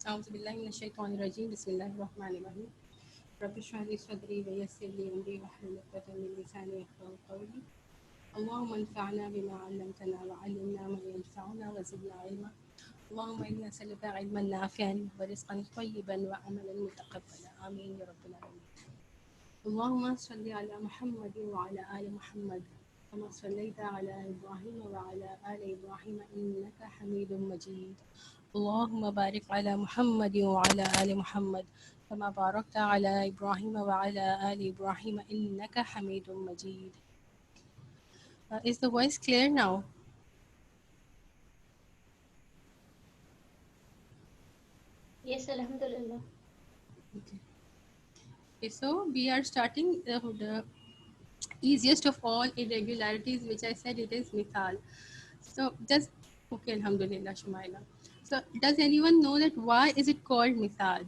أعوذ بالله من الشيطان الرجيم بسم الله الرحمن الرحيم رب اشرح لي صدري ويسر لي أمري واحلل عقدة من لساني يفقهوا قولي اللهم انفعنا بما علمتنا وعلمنا ما ينفعنا وزدنا علما اللهم إنا نسألك علما نافعا ورزقا طيبا وعملا متقبلا آمين يا رب العالمين اللهم صل على محمد وعلى آل محمد كما صليت على إبراهيم وعلى آل إبراهيم إنك حميد مجيد اللهم بارك على محمد وعلى آل محمد كما باركت على إبراهيم وعلى آل إبراهيم إنك حميد مجيد. Is the voice clear now? Yes, Alhamdulillah. Okay. Okay, so we are starting the easiest of all irregularities, which I said it is Mithaal. So just okay, Alhamdulillah, Shumaila. So does anyone know that why is it called Mithaal?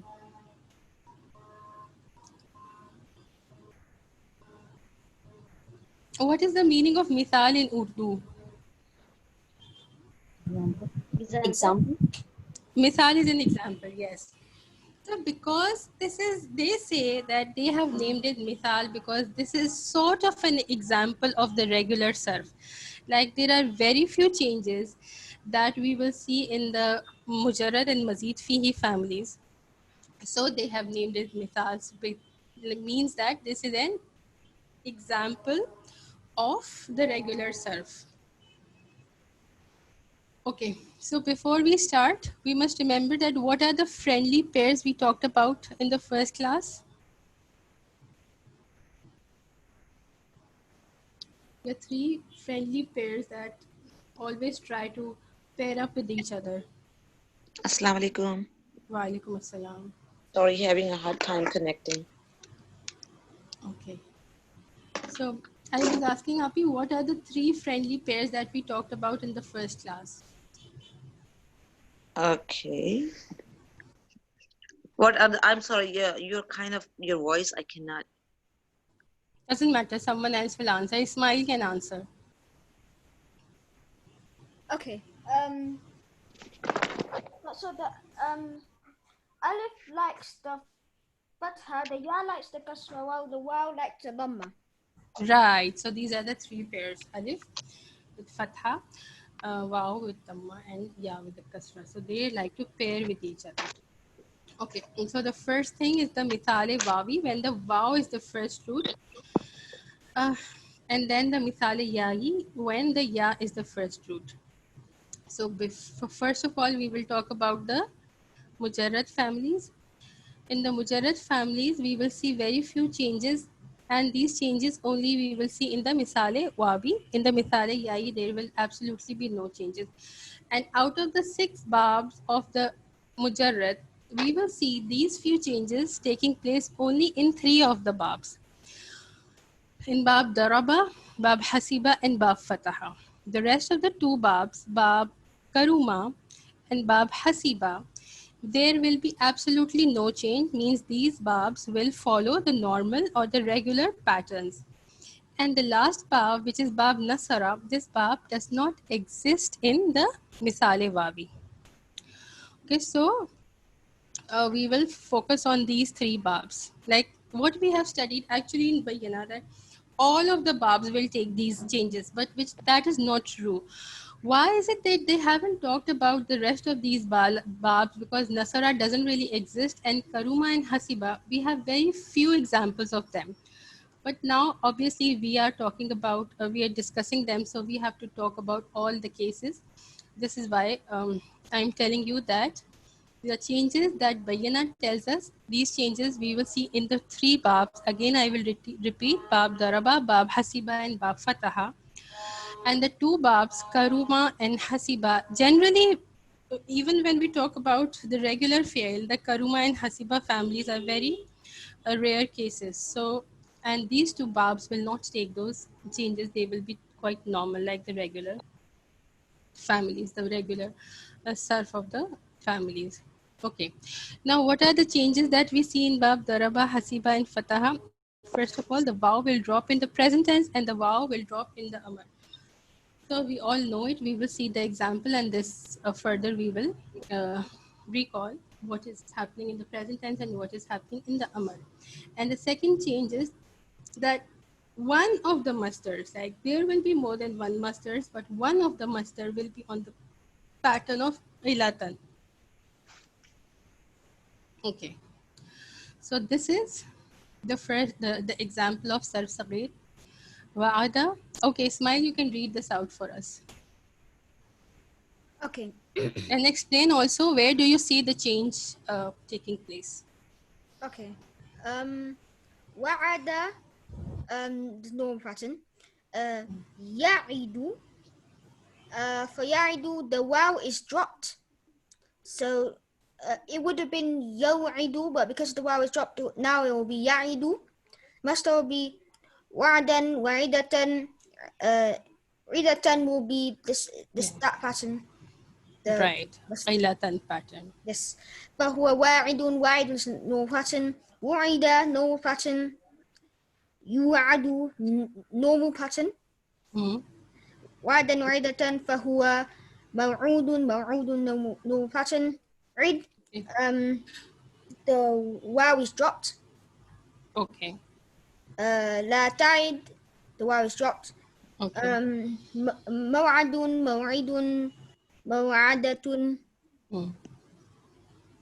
What is the meaning of Mithaal in Urdu? Example. Example. Mithal is an example, yes. So because this is, they say that they have named it Mithal because this is sort of an example of the regular surf. Like there are very few changes that we will see in the Mujarrad and feehi families. So they have named it Mithal. So it means that this is an example of the regular surf. Okay, so before we start, we must remember that what are the friendly pairs we talked about in the first class? The three friendly pairs that always try to pair up with each other. Assalamu alaikum. Wa alaikum assalam. Sorry, having a hard time connecting. Okay, so I was asking Api, what are the three friendly pairs that we talked about in the first class? Okay. What are I'm sorry, you're kind of your voice I cannot. Doesn't matter, someone else will answer. Ismail can answer. Okay. So the Alif likes the fatha, the ya likes the kasra, while the waw likes the dhamma. Right, so these are the three pairs. Alif with fatha, waw with dhamma, and ya with the kasra. So they like to pair with each other. Okay, and so the first thing is the mithale wawi, when the waw is the first root. And then the mithale yaayi, when the ya is the first root. So first of all, we will talk about the Mujarrad families. In the Mujarrad families, we will see very few changes, and these changes only we will see in the Misale Wabi. In the Misale Yai, there will absolutely be no changes. And out of the 6 babs of the Mujarrad, we will see these few changes taking place only in 3 of the babs. In Bab Daraba, Bab Hasiba, and Bab Fataha. The rest of the 2 babs, Bab Karuma and Bab Hasiba, there will be absolutely no change, means these babs will follow the normal or the regular patterns. And the last bab, which is Bab Nasara, this bab does not exist in the Misale Wabi. Okay, so we will focus on these 3 babs. Like what we have studied actually in Bayyana, that all of the babs will take these changes, but which that is not true. Why is it that they haven't talked about the rest of these babs? Because Nasara doesn't really exist, and Karuma and Hasiba, we have very few examples of them. But now, obviously, we are talking about, we are discussing them, so we have to talk about all the cases. This is why I'm telling you that the changes that Bayyana tells us, these changes we will see in the 3 babs. Again, I will repeat Bab Daraba, Bab Hasiba, and Bab Fataha. And the 2 babs, Karuma and Hasiba, generally, even when we talk about the regular fi'l, the Karuma and Hasiba families are very rare cases. So, and these 2 babs will not take those changes. They will be quite normal, like the regular families, the regular surf of the families. Okay. Now, what are the changes that we see in Bab, Daraba, Hasiba, and Fataha? First of all, the waw will drop in the present tense and the waw will drop in the amr. So we all know it. We will see the example, and this further we will recall. what is happening in the present tense and what is happening in the amr. And the second change is that one of the musters, like there will be more than one musters, but one of the muster will be on the pattern of ilatan. Okay, so this is the first, the example of sarf sagheer. Wa'ada. Okay, Smile, you can read this out for us. Okay. And explain also where do you see the change taking place? Okay. Wa'ada, the normal pattern. Ya'idu. For ya'idu, the wow is dropped. So it would have been ya'idu, but because the wow is dropped, now it will be ya'idu. Must will be wa'dan, wa'idatan. Idatan will be this that pattern. The Right, ilatan pattern. yes. فهو واعد واعد no pattern. وعد no pattern. يوعد normal pattern. Hmm. وعدا وعدة فهو موعود موعود no pattern. عد the wow is dropped. Okay. لا تعد the wow is dropped. Okay. موعد موعد موعدة. Hmm.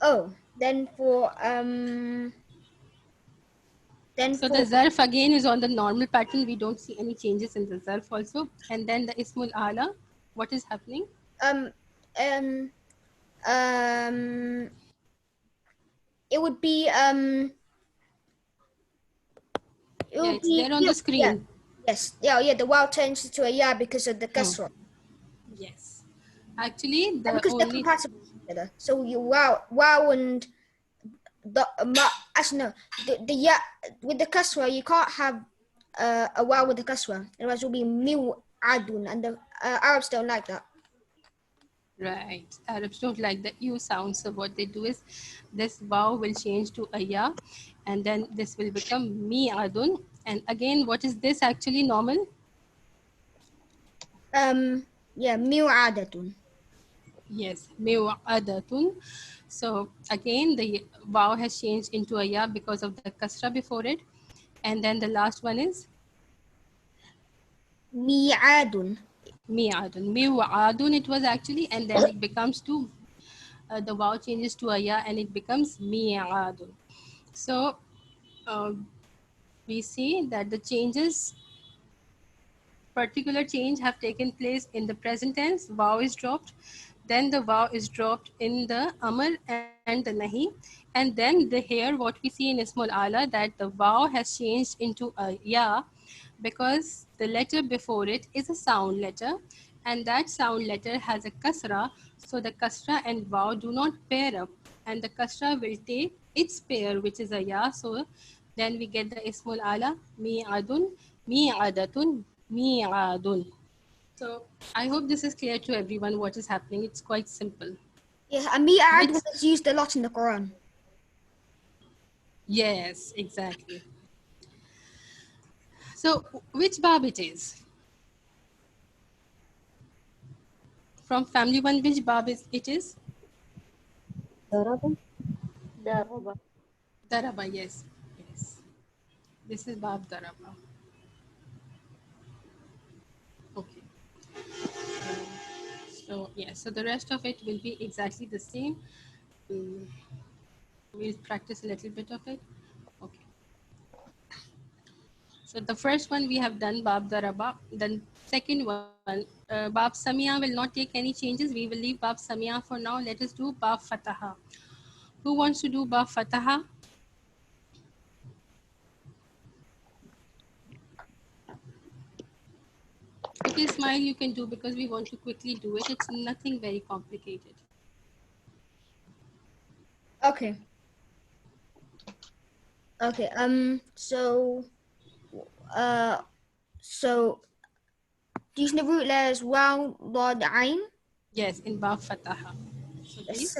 Oh, then So the for zarf again is on the normal pattern. We don't see any changes in the zarf also. And then the ismul ala, what is happening? um um um it would be it Yeah, would it's be there on the yeah, screen. yes, yeah, the wow turns into a yeah because of the Hmm. kasra Yes. Actually, and the because they're only compatible together. So you wow and the actually no, the yeah with the kasra you can't have a wow with the kasra, otherwise it will be mil adun, and the Arabs don't like that. right. Arabs don't like the U sound. So what they do is this waw will change to a ya, and then this will become mi adun. And again, what is this actually normal? Yeah, mil adatun. Yes, mi'adatun. So again, the waw has changed into a ya because of the kasra before it. And then the last one is Mi'adun. mi'adun. Mi'adun it was actually, and then it becomes to, the waw changes to a ya and it becomes mi'adun. So uh, we see that the changes, particular change have taken place in the present tense. Waw is dropped, then the waw is dropped in the amr and the nahi, and then the here what we see in ismul ala that the waw has changed into a ya because the letter before it is a sound letter, and that sound letter has a kasra, so the kasra and waw do not pair up, and the kasra will take its pair which is a ya. So then we get the ismul ala mi'adun, mi'adatun, mi'adun. So I hope this is clear to everyone what is happening. It's quite simple. Yeah, and mi'ad Which, was used a lot in the Quran. yes, exactly. So which bab it is? From family one, which bab is it is? ضرب Daraba. Daraba, yes. Yes. This is bab daraba. Okay. So yeah, so the rest of it will be exactly the same. Mm, we'll practice a little bit of it. Okay. So the first one we have done Bab Daraba. Then second one, Bab Samia will not take any changes. We will leave Bab Samia for now. Let us do Bab Fataha. Who wants to do Bab Fataha? Okay, Smile, you can do because we want to quickly do it. It's nothing very complicated. Okay. Okay. Uh, so these the root letters wow, lod, ain. Yes, in Bab Fataha. So please.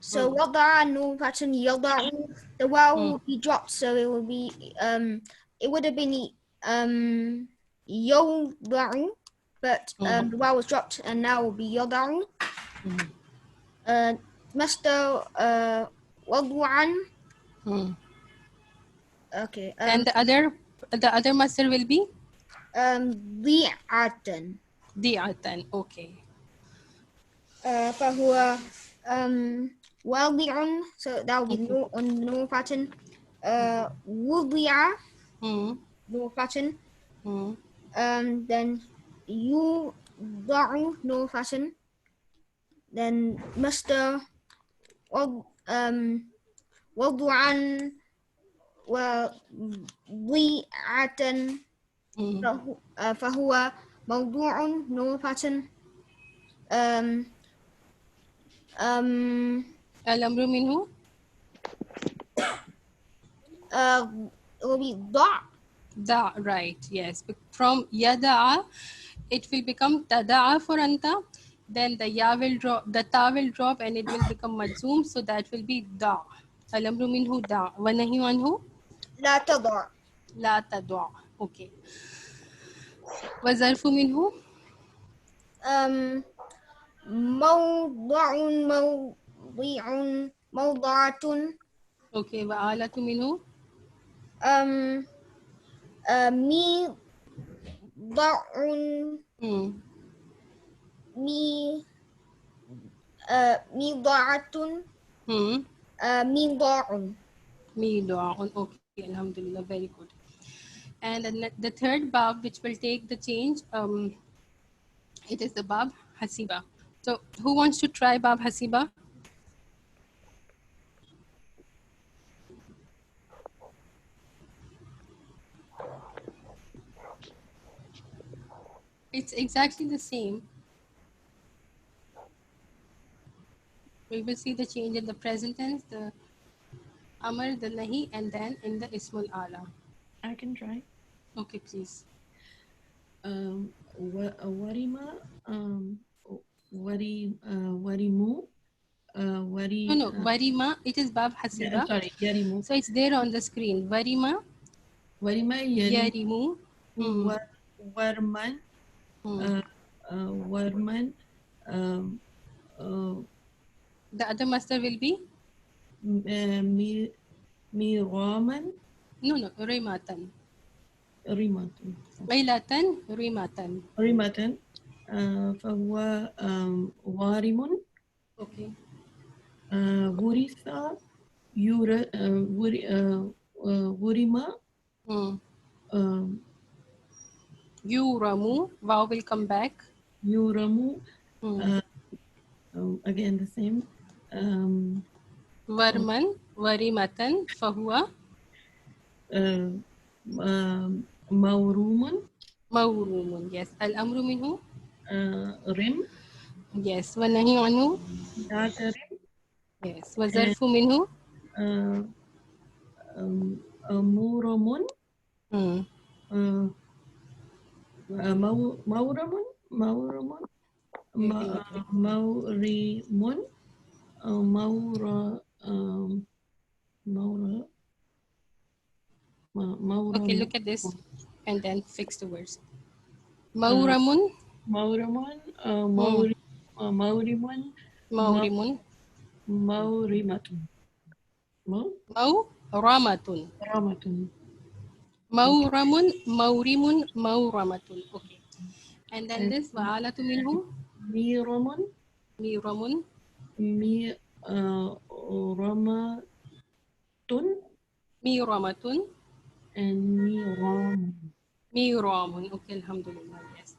So wada no pattern yada. The wow Hmm. will be dropped, so it will be it would have been yoda'u, but Hmm. the wow was dropped, and now will be yoda'u. Master وضعا. Hmm. Okay. And the other master will be ضيعة. di'atan. Okay. فهو واضع. So that will be Okay. no on the normal pattern. وضع, Hmm. normal pattern. Hmm. Then يوضع, normal pattern. Then Master وضعا وضيعة. Hmm. فهو موضوع, normal pattern. um, um, Al-amru minhu. it will be ضع. Da, right, yes. From yada'a, it will become tada'a for anta. Then the ya will drop, the ta will drop, and it will become majzoom. So that will be da. Al-amru minhu da. Wa nahi anhu لا تضع. la tad'a. Okay. Wa zarfu minhu um, موضع موضع موضعة. okay. Wa alatu minhu um, ميضع hmm. مي ميضعة. Hmm. ميضاع. Mida'un. Okay, alhamdulillah, very good. And the third bab, which will take the change, it is the bab hasiba. So who wants to try bab hasiba? It's exactly the same. We will see the change in the present tense, the amar, the nahi, and then in the ismul ala. I can try. Okay, please. Warima, warimu, No, wari. no, varima, it is bab Yeah, hasiba. sorry, yarimu. So it's there on the screen. Varima, Warima, yarimu, yarimu. Hmm. warman, Hmm. warman, um, The other master will be? mi, miraman, No, no, rimatan. rimatan. Wailatan, rimatan. rimatan, فهو وارم. Okay. ورث ورم. Hmm. Yuramu, wow will come back. يورم. Hmm. Again the same. Varman, varimatan, fahuwa, موروم. mawrumun. Yes. Al-amru minhu? رم. Yes. Wanahi anhu? ذات رم. Yes. And Wazarfu minhu? مورم. Hmm. مورم. مورم. You can make it. مورم. مورا. مورا. Okay, مورم. look at this and then fix the words. uh, Mawramun, مورم. hmm. مورم. Mawrimun, مورمة. Mawramatun. مورمة. Okay. Mawramun, Mawrimun, Mawramatun. Okay. And then And this wa'alatu minhu? ميرم. Miramun, مي رمة. Miramatun, and ميرام. Miramun. Okay, alhamdulillah. Yes.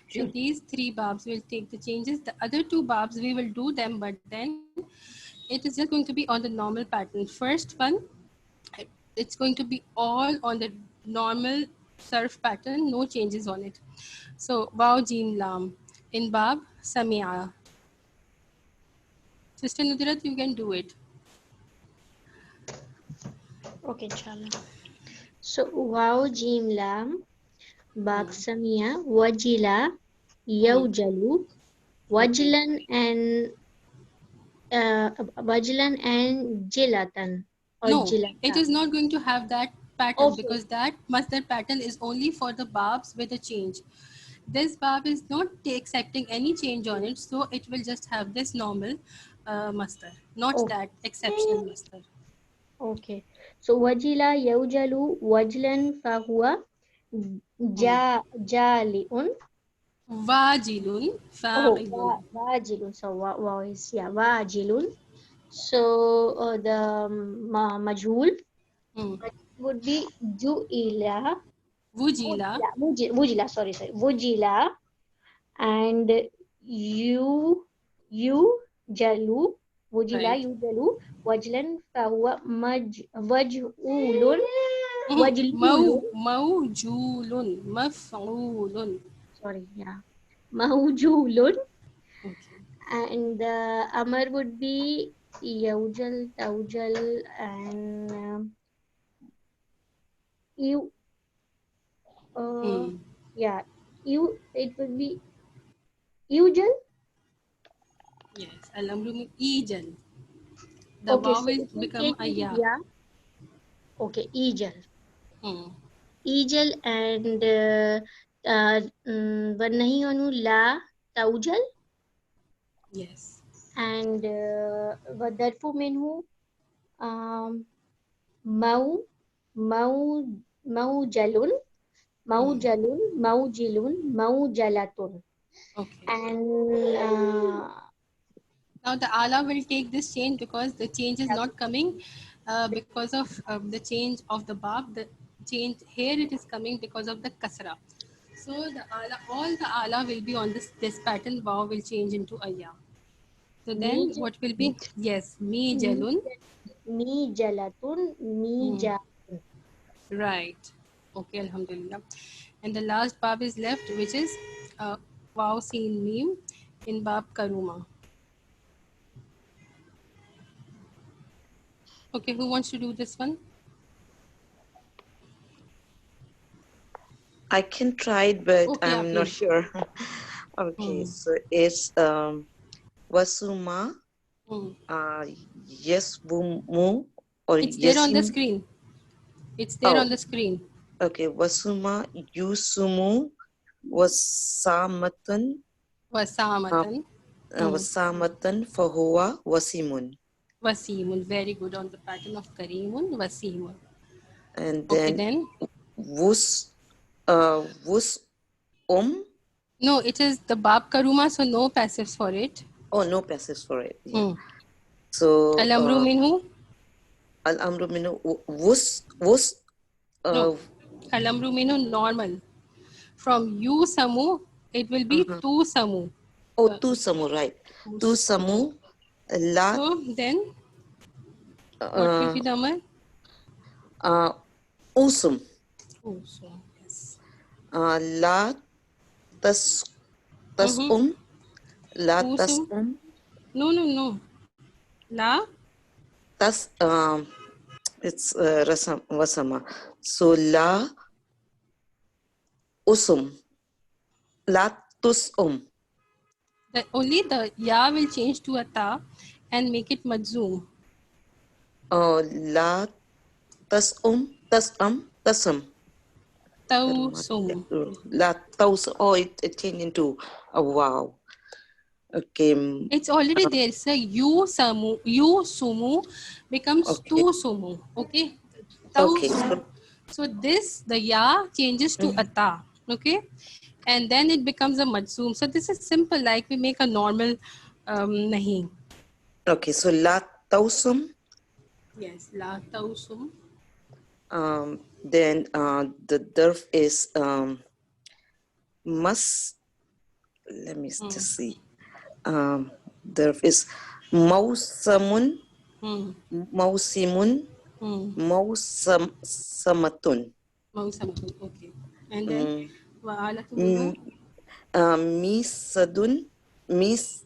So Sure. these three babs will take the changes. The other two babs, we will do them, but then it is just going to be on the normal pattern. First one, it's going to be all on the normal surf pattern, no changes on it. So, Waw Jim Lam in Bab Samia. Sister Nudirat, you can do it. Okay, inshallah. So, wow, jim lam, bak Hmm. samia, wajila, Hmm. yawjalu, Okay. wajilan and jilatan or No, it jilata. is not going to have that pattern Okay. because that master pattern is only for the babs with a change. This bab is not accepting any change on it, so it will just have this normal mastar, not Okay. that exceptional mastar. Okay. So wajila yaujalu wajlan fahuwa jaliun. Wajilun Oh, fa'ilun. wajilun. So is wajilun. So the majhul Hmm. would be ju'ila. Wujila. Wujila. Sorry. Wujila and you jalu. Wujila Right. yujalu wajlan fahuwa wajhulun. Wajlulun. Mawjulun. Maf'ulun. Sorry, yeah. Mahujulun. Okay. And the Amar would be Yaujal, Taujal, and you. Hmm. Yeah, you. It would be Yujal. Yes. Al-amru ijal. The Okay, waw so will it will become change a into ya. yeah. Okay, Ijal, Hmm. Ijal, and Vanahiyanu La Taujal, Yes. and Wadarfu Minhu Mau Mau Maujalun. Maujalun, Maujilun, Maujalatun. Okay. And Now the ala will take this change because the change is not coming because of the change of the bab. The change here it is coming because of the kasra. So the ala, all the ala will be on this pattern. Waw will change into a ya. So then what will be? Yes, mi jalun. Mijalatun, Hmm. Mijalatun. Right. Okay, alhamdulillah. And the last bab is left, which is waw seen meme in bab karuma. Okay, who wants to do this one? I can try it, but Okay, yeah, I'm not please. sure. Okay, so it's wasuma, Hmm. yesbumu, or It's there on the yesim. screen. It's there Oh, on the screen. okay. Wasuma yusumu wasamatun, Wasamatan. wasamatan fahuwa wasimun. Wasimun. Very good on the pattern of Karimun. Wasimun. And Okay, then then. wus No, it is the Bab Karuma, so no passives for it. oh, no passives for it. Yeah. Hmm. So Al-amru minhu. al amru minu wus No. Al-amru minhu normal. From you samu, it will be tu samu. oh, tu samu, right? Tu samu la So then, what will be the amal? usum Oh, so yes. la tas tasum la Usum. tasum No. La. tas it's wasama. So la usum la tusum Only the ya will change to a ta and make it majzoom. la tasum I don't know what Tawsum. la taus. Oh, it changed into a wow. Okay. It's already there. So you sumu becomes tu Okay. sumu. Okay. Okay. Tawsum. So this the ya changes to ata. Okay. And then it becomes a majzoom. So this is simple, like we make a normal nahi. Okay. So la tausum. Yes, la tawsum. Then the derf is must. Let me just see. Derf is mausamun, Hmm. mausimun, Hmm. mausamatun. Mausamatun. Okay. And then wa'alatu minhu. Misadun, mis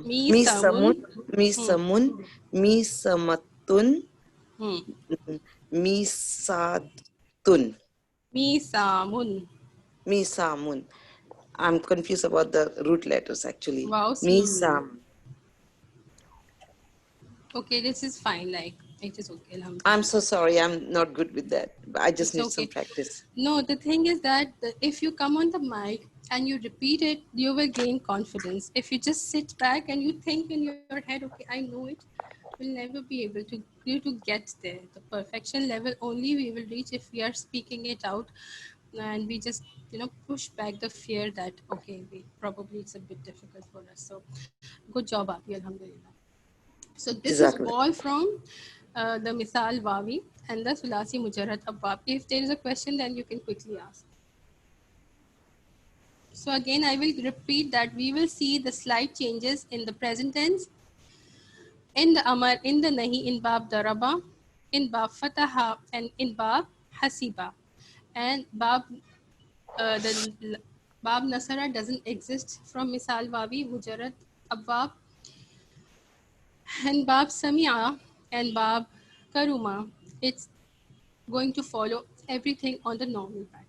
Mi misamun, samun. misamun, misamatun, Hmm. misadun, Mi samun. misamun. I'm confused about the root letters actually. Wow, seen me. Misam. Okay, this is fine. Like It is okay, I'm alhamdulillah. so sorry. I'm not good with that. I just It's need some okay. practice. No, the thing is that if you come on the mic and you repeat it, you will gain confidence. If you just sit back and you think in your head, okay, I know it, you'll never be able to get there. The perfection level only we will reach if we are speaking it out, and we just push back the fear that okay, probably it's a bit difficult for us. So, good job, Api, alhamdulillah. So this is Jazakallah. all from the Misal Wawi and the Sulasi Mujarrad Abwab. If there is a question, then you can quickly ask. So again, I will repeat that we will see the slight changes in the present tense, in the Amar, in the Nahi, in Bab Daraba, in Bab Fataha, and in Bab Hasiba. And the Bab Nasara doesn't exist from Misal Wawi, Mujarrad Abwab, and Bab Samia and Bab Karuma. It's going to follow everything on the normal pattern.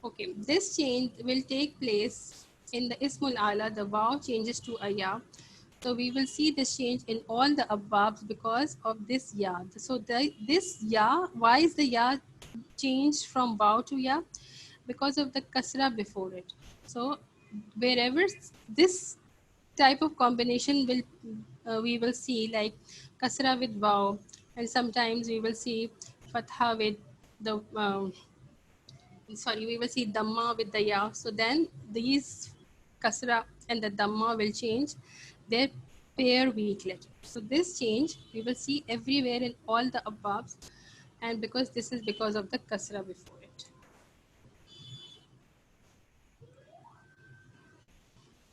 Okay, this change will take place in the Ismul Ala. The Waw changes to a Ya. So we will see this change in all the Abwabs because of this Ya. So this Ya, why is the Ya changed from Waw to Ya? Because of the Kasra before it. So wherever this type of combination will we will see like Kasra with Waw, and sometimes we will see Fatha with the we will see Dhamma with the Ya. So then these Kasra and the Dhamma will change their pair weak letter. So this change we will see everywhere in all the above, and because this is because of the Kasra before it.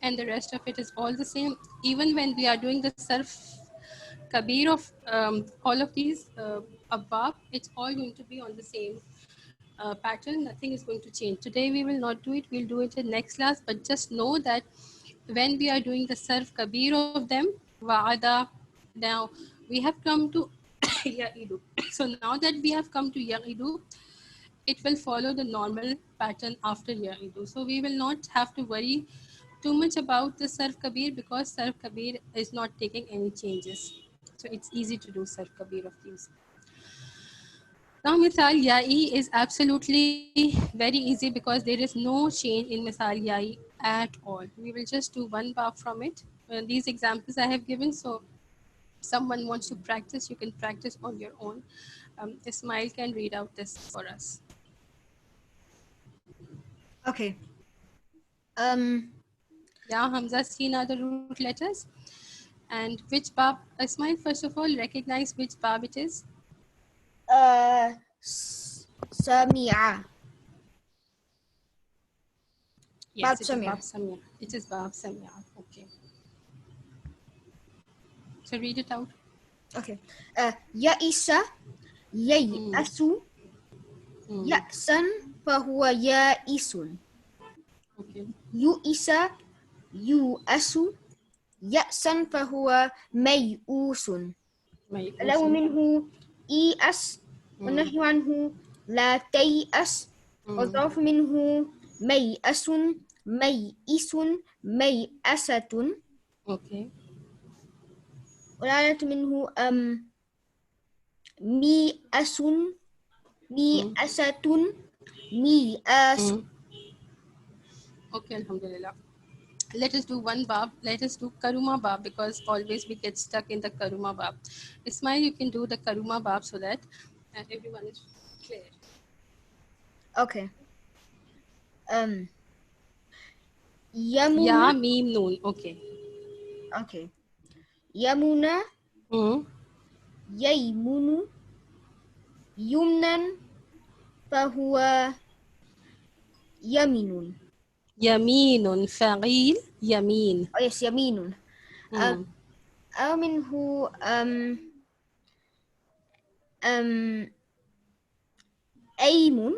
And the rest of it is all the same. Even when we are doing the Sarf Kabir of all of these above, it's all going to be on the same pattern. Nothing is going to change. Today we will not do it. We'll do it in next class. But just know that when we are doing the Sarf Kabir of them, Wa'ada, now we have come to Ya'idu. So now that we have come to Ya'idu, it will follow the normal pattern after Ya'idu. So we will not have to worry too much about the Sarf Kabir because Sarf Kabir is not taking any changes. So it's easy to do Sarf Kabir of these. Now, Mithal Yai is absolutely very easy because there is no change in Mithal Yai at all. We will just do one bar from it. These examples I have given, so someone wants to practice, you can practice on your own. Ismail can read out this for us. Okay. Yeah, Hamza, seen are the root letters. And which bab, Ismail, first of all, recognize which bab it is. Samia. Yes, Bab it is Samia. Bab Samia. It is Bab Samia. Okay. So read it out. Okay. Ya'isa, Mm, yay'asu, mm, ya'san, fahuwa ya'isun. okay. Yu'isa, yu'asu, ya'san, fahuwa may'usun. My الأول Usun. منه إيأس Mm, والنهي عنه لا تيأس mm, والظرف منه ميأس ميئس ميأسة okay. والعادة منه ميأس Mm, ميأسة ميأس. mm. Okay, Alhamdulillah. Let us do one bab. Let us do Karuma bab because always we get stuck in the Karuma bab. Ismail, you can do the Karuma bab so that everyone is clear. Okay. Ya, يمنى. Meme, Noon. Okay. Okay. يمنى Mm. ييمن يمنا فهو يمن. Yaminun, Fa'il, Yamin. Oh yes, يمين. Mm. أو منه أم أيمن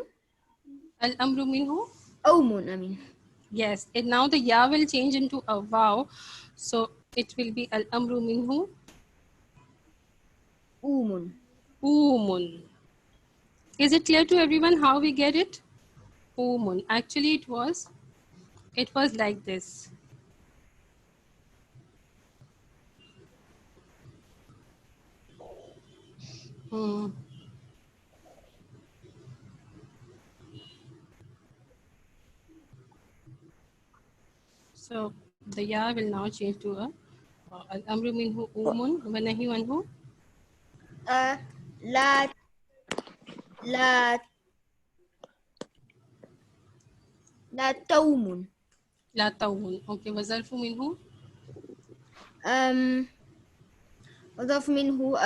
Al-Amru minhu. أومن I mean Yes. And now the Ya will change into a Waw. So it will be Al-Amru minhu. أومن. Umun. Is it clear to everyone how we get it? Umun. Actually, it was like this. Hmm. So the ya will now change to a al-amru minhu umun wa nahyu anhu لا لا لا توم la tawun. Okay, wa zarfu minhu وضاف منه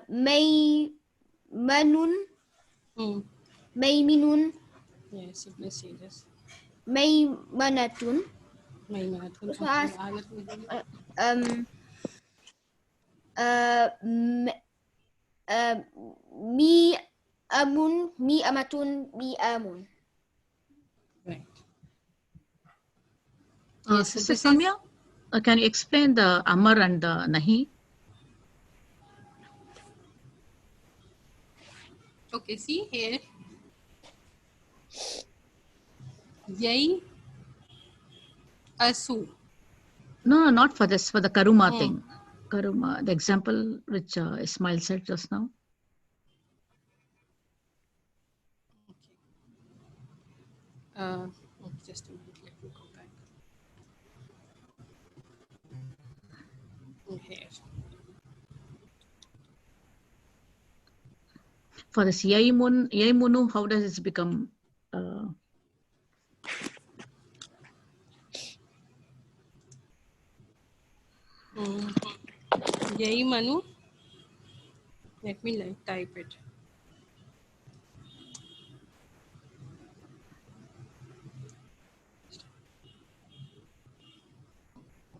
ميمن hmm. ميمن Yes, you can see this. ميمنة Maymanatun. What's Okay, that? ayat will be مي مي أمة مي right. Yes, so Sister this is Samya, can you explain the Amar and the Nahi? okay. See here, yai asu. No, not for this, for the Karuma Hmm. thing. Karuma, the example which Ismail said just now. Uh, just a minute. Let me go back. Here. For this Yaimunu, how does it become? Hmm. Yai manu. Let me type it.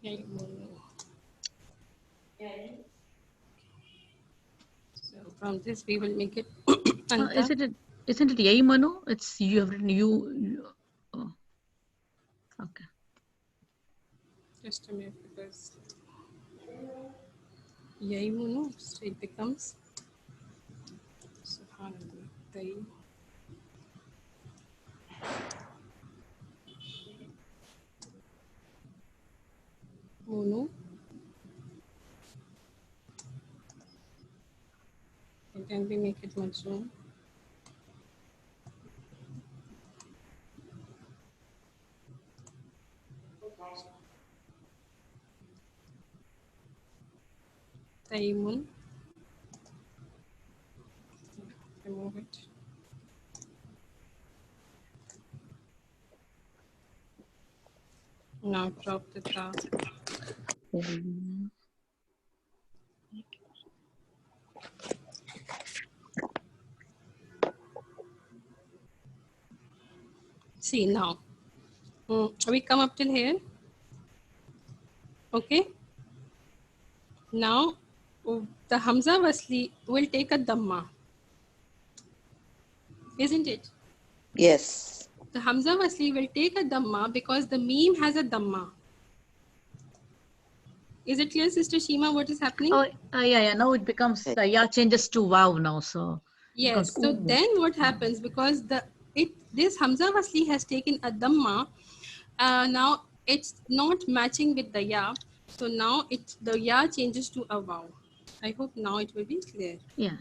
Yai manu. So from this we will make it anta. Isn't it Yaimanu? It's you have written oh, okay. Just a minute because yai manu. So it becomes subhanallah. Tai munu. And then we make it majzoom. Taimun. Remove it. Now drop the ta. See now. We come up till here. Okay. Now the Hamza Wasli will take a Dhamma. Isn't it? Yes. The Hamza Wasli will take a Dhamma because the Meme has a Dhamma. Is it clear, Sister Shima, what is happening? Oh, yeah. Now it becomes the ya changes to wow now, so Yes. So then what happens, because this Hamza Wasli has taken a Dhamma, now it's not matching with the Ya. So now the Ya changes to a Wow. I hope now it will be clear. yeah.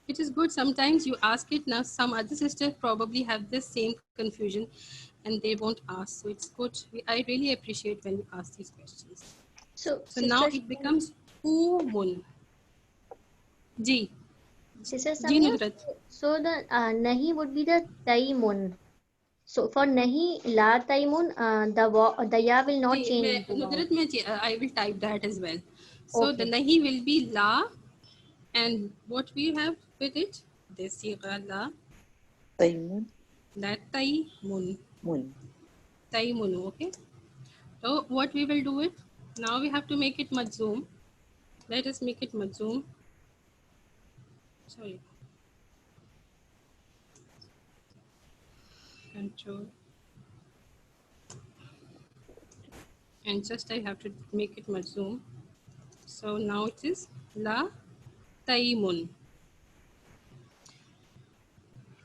It is good. Sometimes you ask it. Now some other sisters probably have this same confusion and they won't ask. So it's good. I really appreciate when you ask these questions. So, So now Sister, it becomes Umun. Ji. Sister Ji Samya, Nudrat. so the nahi would be the taimun. So for nahi la taimun, the ya will not Ji, change into wow. Nudrat, I will type that as well. So the Okay. Nahi will be La. And what we have with it? Desiga La. Taimun. La Tai Mun. Mun. Tai Munu. Okay. So what we will do it? Now we have to make it Majzoom. Let us make it Majzoom. Sorry. Control. And just I have to make it Majzoom. So now it is La Taimun.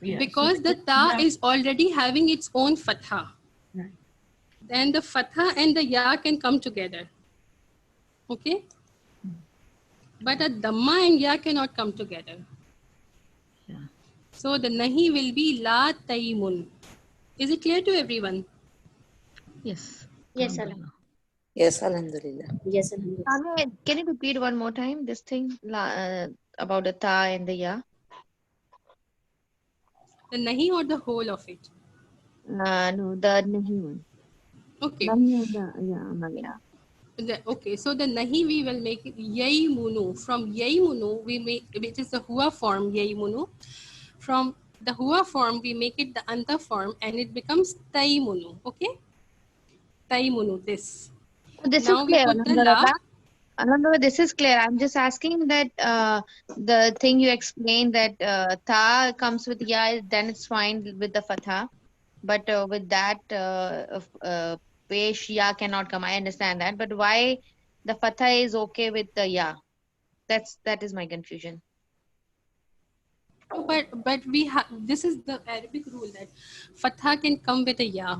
Yeah. Because the Ta is already having its own Fatha. Right. Then the Fatha and the Ya can come together. Okay. But a dhamma and ya cannot come together. Yeah. So the nahi will be la taymun. Is it clear to everyone? Yes. Yes, Alhamdulillah. Yes, alhamdulillah. Yes, alhamdulillah. Amir, can you repeat one more time this thing about the ta and the ya? The nahi or the whole of it? No, the nahi one. Okay. Nahi and the ya. Okay, so the nahi we will make it yai munu. From yai munu, we make, which is the hua form, yai munu. From the hua form, we make it the anta form and it becomes taimunu. Okay? Taimunu, this. Oh, this is Now we clear, put the la. Alhamdulillah. Alhamdulillah, this is clear. I'm just asking that the thing you explained that ta comes with ya, then it's fine with the fatha. But with that pesh ya cannot come. I understand that. But why the fatha is okay with the ya? That is my confusion. No, but we have, this is the Arabic rule that fatha can come with a ya.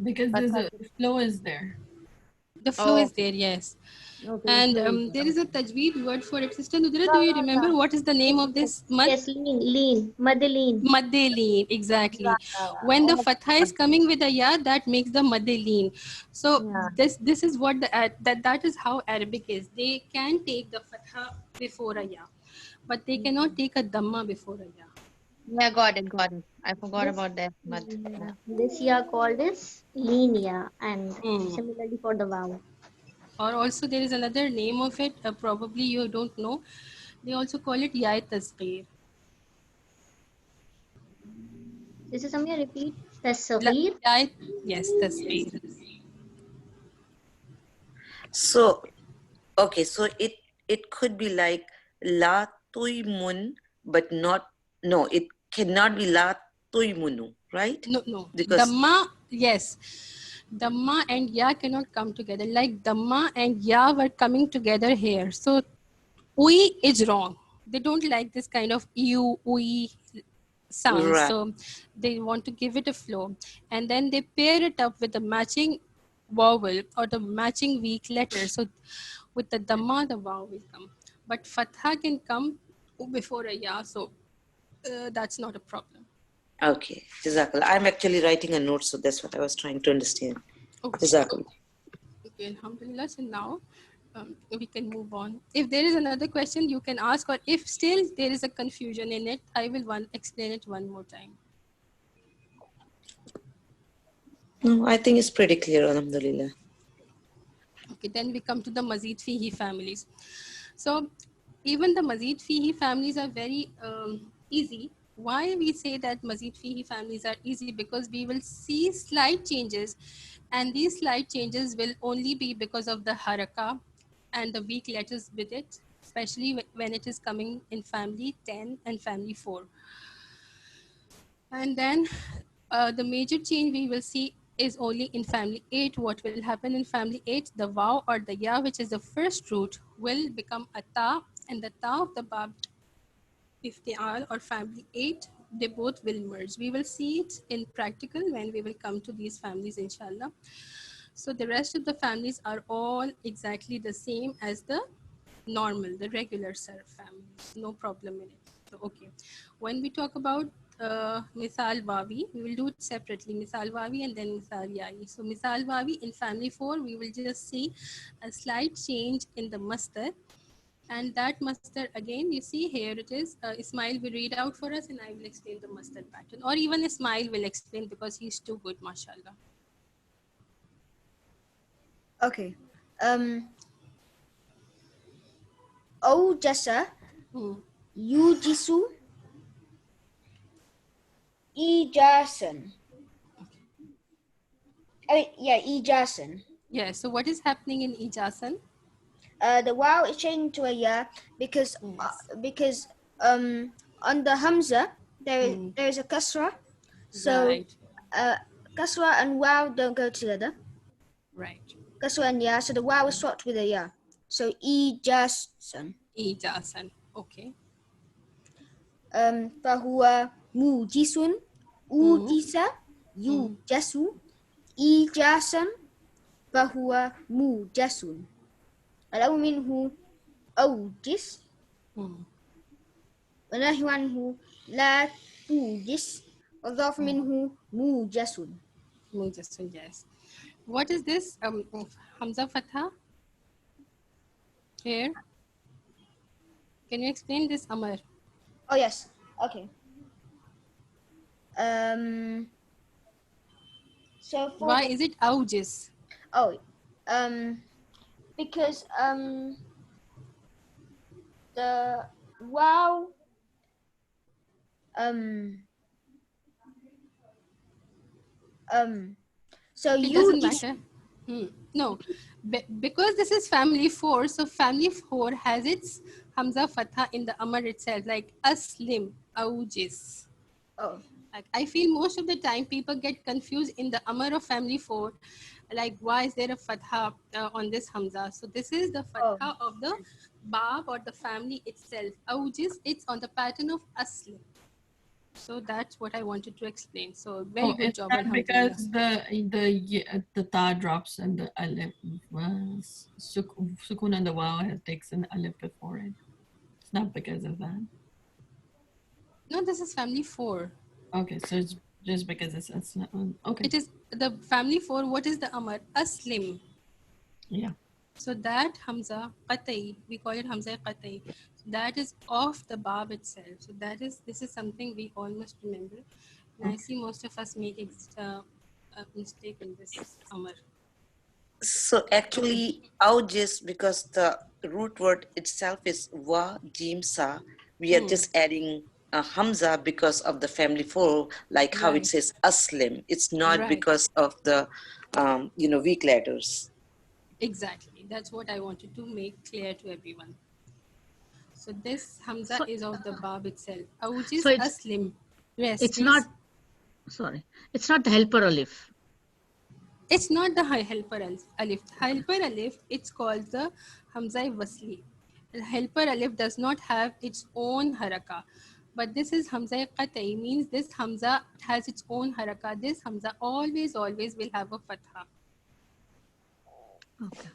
Because there's a the flow is there. The flow Oh, is there, yes. okay. The And flow is there is a tajweed word for it. Sister Nudra, No, do you no, remember no. what is the name of this mad? Yes, lean. Madeline. Maddeleen, exactly. When the fatha is coming with a ya, that makes the maddeleen. So yeah. this is what the that is how Arabic is. They can take the fatha before a ya, but they cannot take a dhamma before a ya. Yeah, got it, got it. I forgot This, about that. But yeah. this ya called is lean ya, and Hmm. similarly for the wow. Or also there is another name of it. Probably you don't know. They also call it yai tasghir. This is something repeat. Tasghir. Yai, yes, tasghir. So, okay, so it could be like la tuimun, but not, no, it cannot be la tuimunu, right? No. Because Dhamma, yes. Dhamma and ya cannot come together. Like Dhamma and ya were coming together here. So ui is wrong. They don't like this kind of you, ui sound. right, So they want to give it a flow. And then they pair it up with the matching vowel or the matching weak letter. So with the Dhamma, the vaw will come. But Fatha can come before a ya. So that's not a problem. okay, Jazakallah. I'm actually writing a note, so that's what I was trying to understand. Okay. Jazakallah. Okay, alhamdulillah. So now we can move on. If there is another question, you can ask, or if still there is a confusion in it, I will explain it one more time. No, I think it's pretty clear, alhamdulillah. Okay, then we come to the Mazid Fihi families. So even the Mazid Fihi families are very easy. Why we say that Mazid Fihi families are easy? Because we will see slight changes, and these slight changes will only be because of the haraka and the weak letters with it, especially when it is coming in family 10 and family 4. And then the major change we will see is only in family 8. What will happen in family 8? The waw or the ya, which is the first root, will become a ta, and the ta of the bab, if they are, or family 8, they both will merge. We will see it in practical when we will come to these families, inshallah. So the rest of the families are all exactly the same as the normal, the regular Sarf families. No problem in it. So, okay. When we talk about Mithaal wawi, we will do it separately. Mithaal wawi and then Mithaal yaayi. So Mithaal wawi in family 4, we will just see a slight change in the mastar. And that mastar, again, you see here it is. Ismail will read out for us and I will explain the mastar pattern. Or even Ismail will explain because he's too good, mashallah. Okay. Ojasa, yujisu, ijasan. Ijasan. Yeah, so what is happening in Ijasan? The wow is changing to a ya because on the hamza there is a kasra, so Right, kasra and wow don't go together. right. Kasra and ya, so the wow is swapped with a ya. So ijasan. Ijasan, okay. Fahuwa mujisun, ujisa, yujasu, ijasan, fahuwa mujasun. Alaw minhu أوجس Hmm. ونهي عنه لا توجس وضاف منه موجس. Mujassal, yes. What is this? Hamza Fatha here. Can you explain this, Amar? Oh yes, okay. So for Why the is it Aujis? um because the wow um so Okay, you doesn't just matter. No, because this is family four, so family four has its Hamza Fatha in the Amar itself, like Aslim, Aujis. oh Like I feel most of the time people get confused in the Amar of family four, like why is there a Fatha on this Hamza? So this is the oh Fatha of the Bab or the family itself. Aujis, it's on the pattern of Aslim. So that's what I wanted to explain. So very Oh, good is job, that because Alhamdulillah. the ta drops and the alif sukun and the waw takes an alif before it? It's not because of that. No, this is family four. Okay, so it's just because it's not, okay. It is the family four. What is the Amar? Aslim. Yeah. So that Hamza Qatai, we call it Hamza Qatai. That is of the Bab itself. So this is something we all must remember. And I Okay. see most of us make a mistake in this Amar. So actually, just because the root word itself is wa, jim, sa, we are just adding a hamza because of the family four, like how it Right, says aslim. It's not right. because of the, weak letters. Exactly. That's what I wanted to make clear to everyone. So this Hamza So, is of the Bab itself. so Awjis Aslim. Yes, it's not, please. sorry, it's not the helper alif. It's not the helper alif. Helper alif, it's called the Hamza Wasli. The helper alif does not have its own haraka. But this is Hamza Qatai, means this Hamza has its own haraka. This Hamza always will have a fatha. Okay.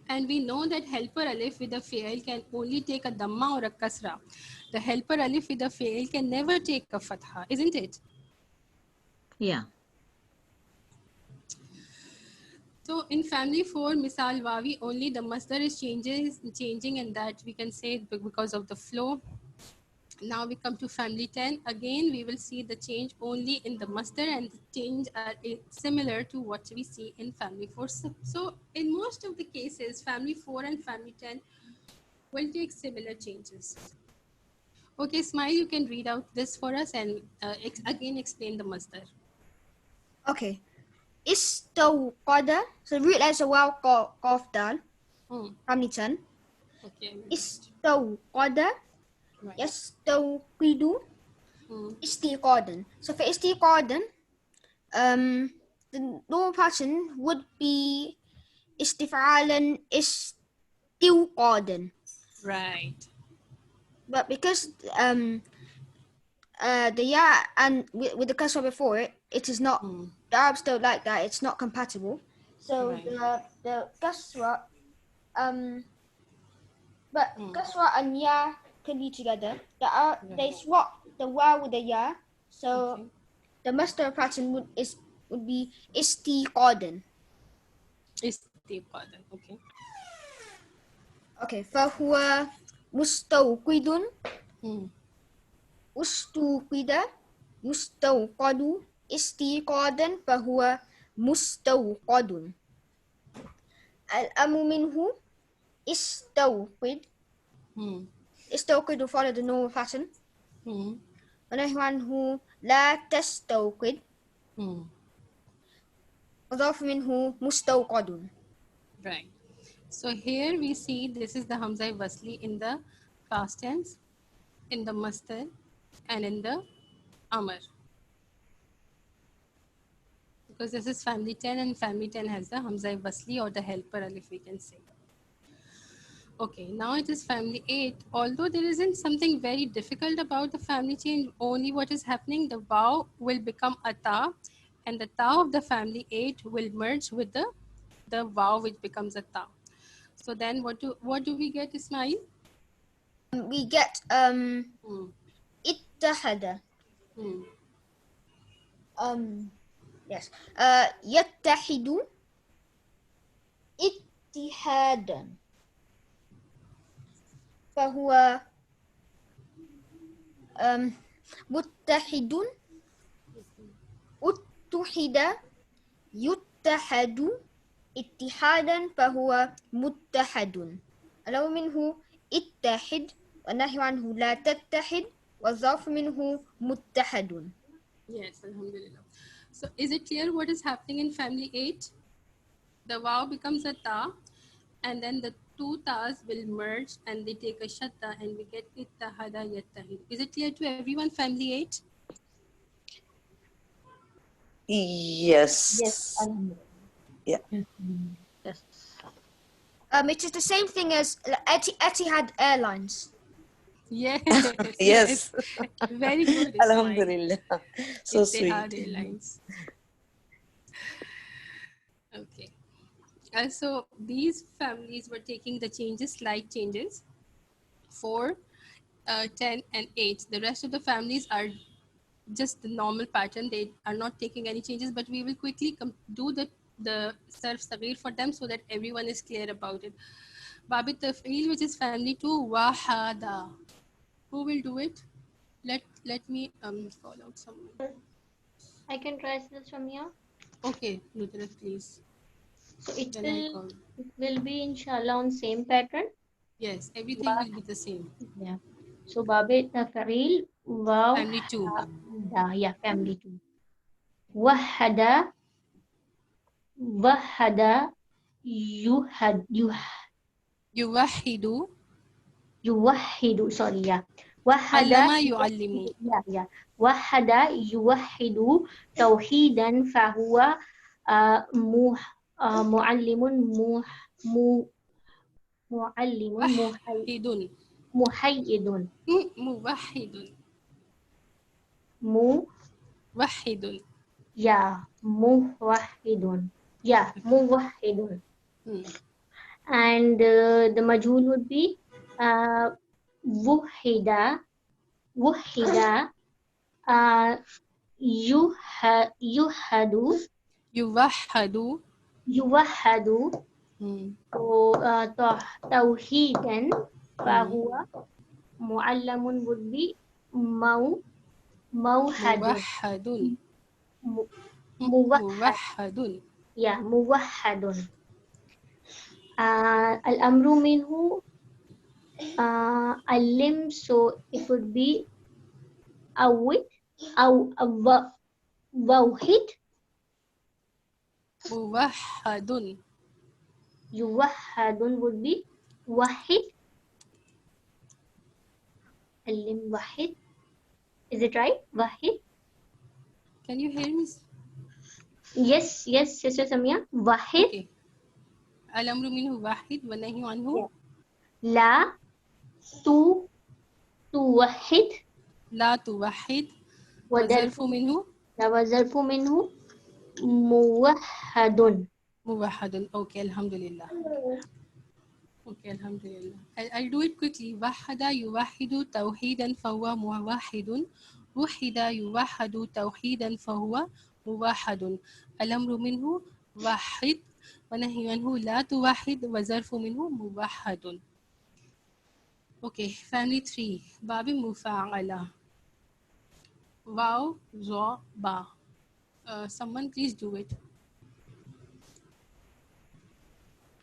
And we know that helper alif with a fail can only take a dhamma or a kasra. The helper alif with a fail can never take a fatha, isn't it? Yeah. So in family 4, misal wawi, only the masdar is changing, and that we can say because of the flow. Now we come to family 10. Again, we will see the change only in the masdar, and the change are similar to what we see in family 4. So in most of the cases, family 4 and family 10 will take similar changes. Okay, Smile, you can read out this for us and again explain the masdar. okay. استوقد so read as a wow قاف دال Hmm. family 10 Okay, I will write. استوقد Right. يستوقد Hmm. استيقاظا. So for استيقاظا, the normal pattern would be استفعالا استوقاظا. Right. But because the ya and with the kasra before it, it is not. Hmm. The Arabs don't like that. It's not compatible. So Right. the kasra but Hmm. kasra and ya can be together. They Right. swap the wa with the ya. So Okay. the master pattern would be istiqadan. Istiqada. Okay. Okay, فهو مستوقد Hmm. استوقد يستوقد استيقاظا فهو مستوقد. الأمر منه استوقد. Hmm. استوقد will follow the normal pattern. Hmm. ونهي عنه لا تستوقد. Hmm. وضاف منه مستوقد. Right. So here we see this is the Hamza Wasli in the past tense, in the Mastar, and in the Amar. Because this is family 10 and family 10 has the Hamza Wasli or the helper alif, we can say. Okay, now it is family 8. Although there isn't something very difficult about the family change, only what is happening, the waw will become a ta, and the ta of the family 8 will merge with the the waw which becomes a ta. So then what do we get, Ismail? We get Hmm. ittahada. Hmm. Yes. Yattahidu ittihadan. فهو متحد اتحد يتحد اتحادا فهو متحد. الأول منه اتحد والنهي عنه لا تتحد والظرف منه متحد. Yes, alhamdulillah. So is it clear what is happening in family 8? The waw becomes a ta, and then the two tas will merge and they take a shatta and we get ittahada yattahid. Is it clear to everyone, family 8? Yes. Yes. Alhamdulillah. Yeah. Yes. Yes. It is the same thing as Etihad Airlines. Yes, yes. Yes. Very good, Ismail. Alhamdulillah. So Ittihad sweet. Airlines. Okay. So these families were taking the changes, slight changes, 4, 10, and 8. The rest of the families are just the normal pattern. They are not taking any changes, but we will quickly do the Sarf sagheer for them so that everyone is clear about it. Babi Taf'il, which is family 2, wahada. Who will do it? Let me call out someone. I can try this, Samia. Okay, Nutrat, please. So it Then I call. will be inshallah on same pattern. Yes, everything will be the same. Yeah. So Babe Tafril Wow Family 2. yeah, family 2. Wahada Wahada Yuwahidu. Yuwahidu, sorry, yeah. Wahada Allama yu'allimu. yeah. Wahada yuwahidu tauhidan fahuwa muallimun muallimun Wahidun. muhayyidun Muwahidun. mu Wahidun. yeah muwahhidun yeah muwahhidun. Hmm. And the majhul would be wuhida uh, yuhadu Yuwahadu. yuwahadu Hmm. tauhidan Hmm. fahuwa muallamun would be mauhadun Muwahadun. muwahhad Muwahadun. yeah muwahhadun. Al-amru minhu alim, so it would be awit wawhid Muwahadun. yuwahhadun would be wahid alim wahid. Is it right? Wahid? Can you hear me? Yes, Sister Samia. Wahid. Okay. Al-amru minhu wahid wa nahyu anhu. Yeah. La tuwahid La tuwahid. wa Wa zarfu minhu. zarfu minhu muwahhadun. Muwahadun. Okay, alhamdulillah. Okay, alhamdulillah. I'll do it quickly. Wahada yuwahidu tawhidan fahuwa muwahidun. Wuhida yuwahadu tawhidan fahuwa muwahadun. Al-amru minhu wahid wa nahyu anhu la tuwahid wa zarfu minhu muwahadun. Okay, family 3. Babi mufa'ala. Waw, zo, ba. Someone please do it.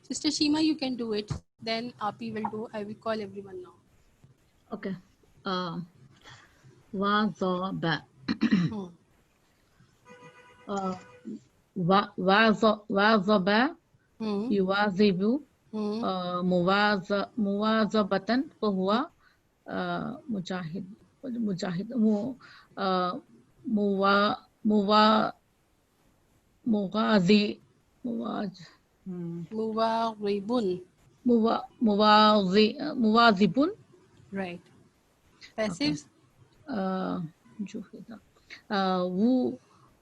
Sister Shima, you can do it. Then Api will do. I will call everyone now. Okay. Wazaba. Hmm. Wazaba. Hmm. Yuwazibu. Hmm. Muwazabatan. Fahuwa mujahid. Muwazi. Muwaribun. Muwazibun. Right. Okay. Passives.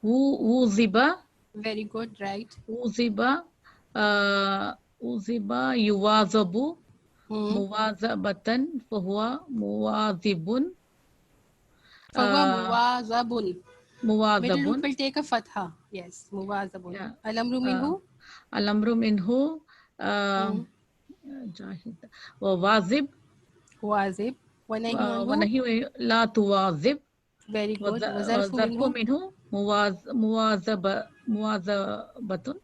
Wuziba. Very good. Right. Wuziba Uziba yuwazabu Hmm. muwazabatan fahuwa muwazibun. فهو موازب. Middle root Muwazabun. will take a fatha. Yes, موازب. Yeah. الأمر منه. Al-amru minhu Hmm. jahid wa wazib واجب. ونهي wa عنه. nahi la tuwazib Very wa good. وظرف zarfu منه. minhu muwazabatun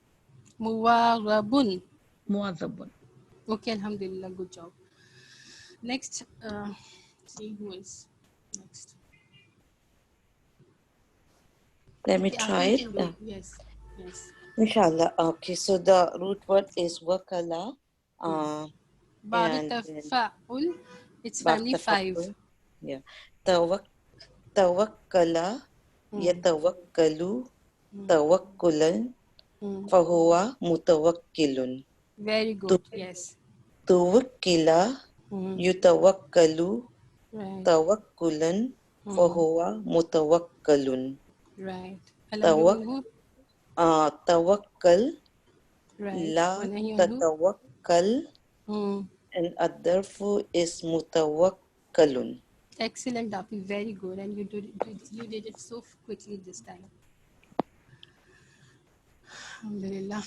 مواغب. muwazabun. Okay, Alhamdulillah. Good job. Next, see who is next. Let me Okay, try Afi it. can do. Yes, yes. Inshallah. Okay, so the root word is wakala. Hmm. Bab And then tafa'ul. It's bab family 5. tafakkur. Yeah. Tawakkala, Hmm. yatawakkalu, tawakkulan, Hmm. fahuwa mutawakkilun. Very good. Yes. Tuwakkila, Hmm. yutawakkalu, Right. tawakkulan, Hmm. fahuwa mutawakkalun. Right. Al-amru Tawak, minhu. tawakkal, Right. la Wanahi anhu. tatawakkal, Hmm. and adarfu is mutawakkalun. Excellent, Afi. Very good. And you did it so quickly this time. Alhamdulillah.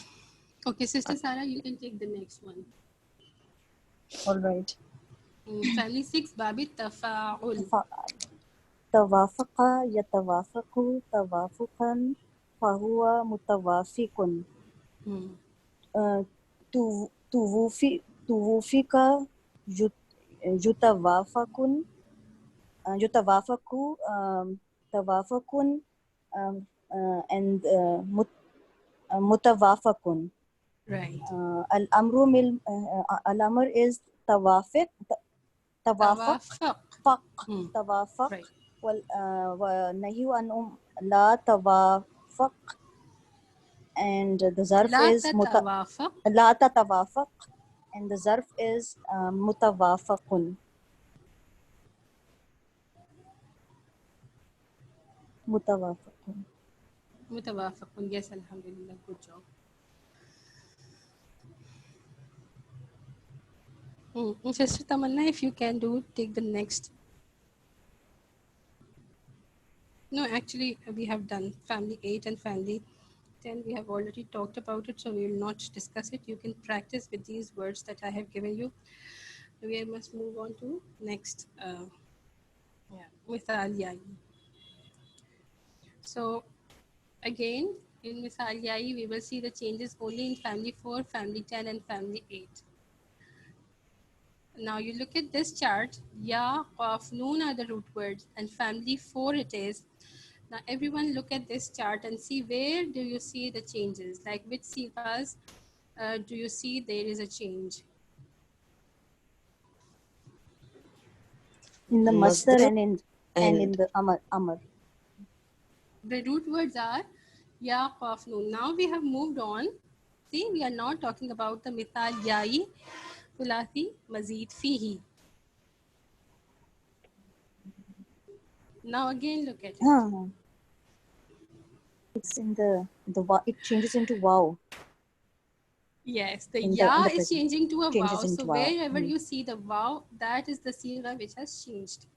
Okay, Sister Sarah, you can take the next one. All right. Family 6, Babi Tafa'ul. توافق يتوافق توافقا فهو متوافق. Hmm. توفيق يتوافق يتوافق توافق and متوافق. Right. الأمر is توافق Tawafaq. Hmm. توافق Right. والنهي عن لا توافق and the zarf La is tatawafaq. لا تتوافق and the zarf is متوافق. متوافق. Mutawafaqun. Yes, Alhamdulillah. Good job. Sister Tamanna, if you can do, take the next. No, actually, we have done family 8 and family 10. We have already talked about it, so we will not discuss it. You can practice with these words that I have given you. We must move on to next. Mithaal yaayi. So, again, in Mithaal yaayi, we will see the changes only in family 4, family 10, and family 8. Now you look at this chart, ya, qaf, noon are the root words, and family 4 it is. Now everyone look at this chart and see where do you see the changes, like which sighas do you see there is a change. In the masdar Masdar and and in the amr. The root words are ya, qaf, noon. Now we have moved on. See, we are now talking about the mithal yaayi, thulathi, mazid, feehi. Now again look at it. It's in the it changes into wow. Yes, the In ya the is present changing to a changes wow. into So wow. wherever you see the wow, that is the sigha which has changed.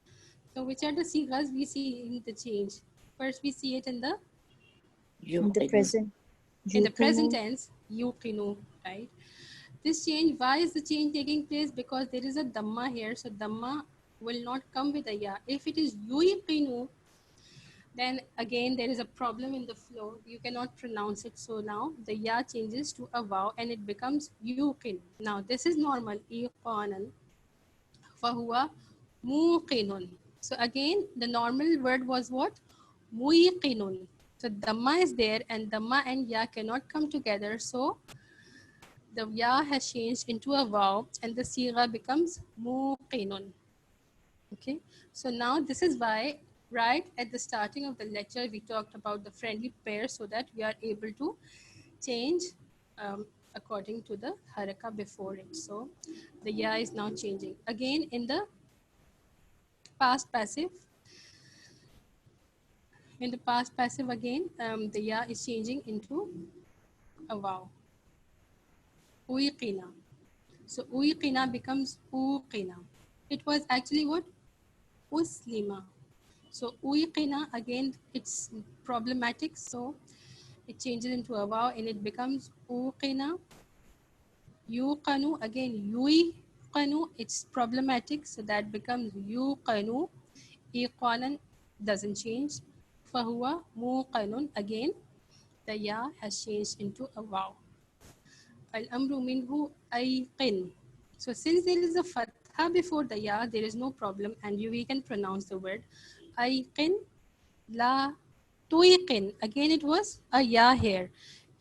So which are the sighas we see in the change? First we see it in the In the yuqinu. present present yuqinu. tense, yuqinu, right? This change, why is the change taking place? Because there is a dhamma here. So dhamma will not come with a ya. If it is yuqinu, then again there is a problem in the flow. You cannot pronounce it. So now the ya changes to a waw and it becomes yuqin. Now this is normal. Iqanan. Fahuwa muqinun. So again the normal word was what? Muqinun. So dhamma is there and dhamma and ya cannot come together. So the ya has changed into a waw and the sigha becomes muqinun. Okay, so now this is why right at the starting of the lecture we talked about the friendly pair so that we are able to change according to the haraka before it. So the ya is now changing again in the past passive. In the past passive again the ya is changing into a waw. Uiqina. So uiqina becomes uqina. It was actually what? Uslima. So uiqina, again, it's problematic. So it changes into a waw and it becomes uqina. Yuqanu, again, yuqanu, it's problematic. So that becomes yuqanu. Iqanan doesn't change. Fahuwa muqanun, again, the ya has changed into a waw. Al-amru minhu ayqin. So since there is a fatha before the ya, there is no problem and we can pronounce the word ayqin la tuiqin. Again, it was a ya here.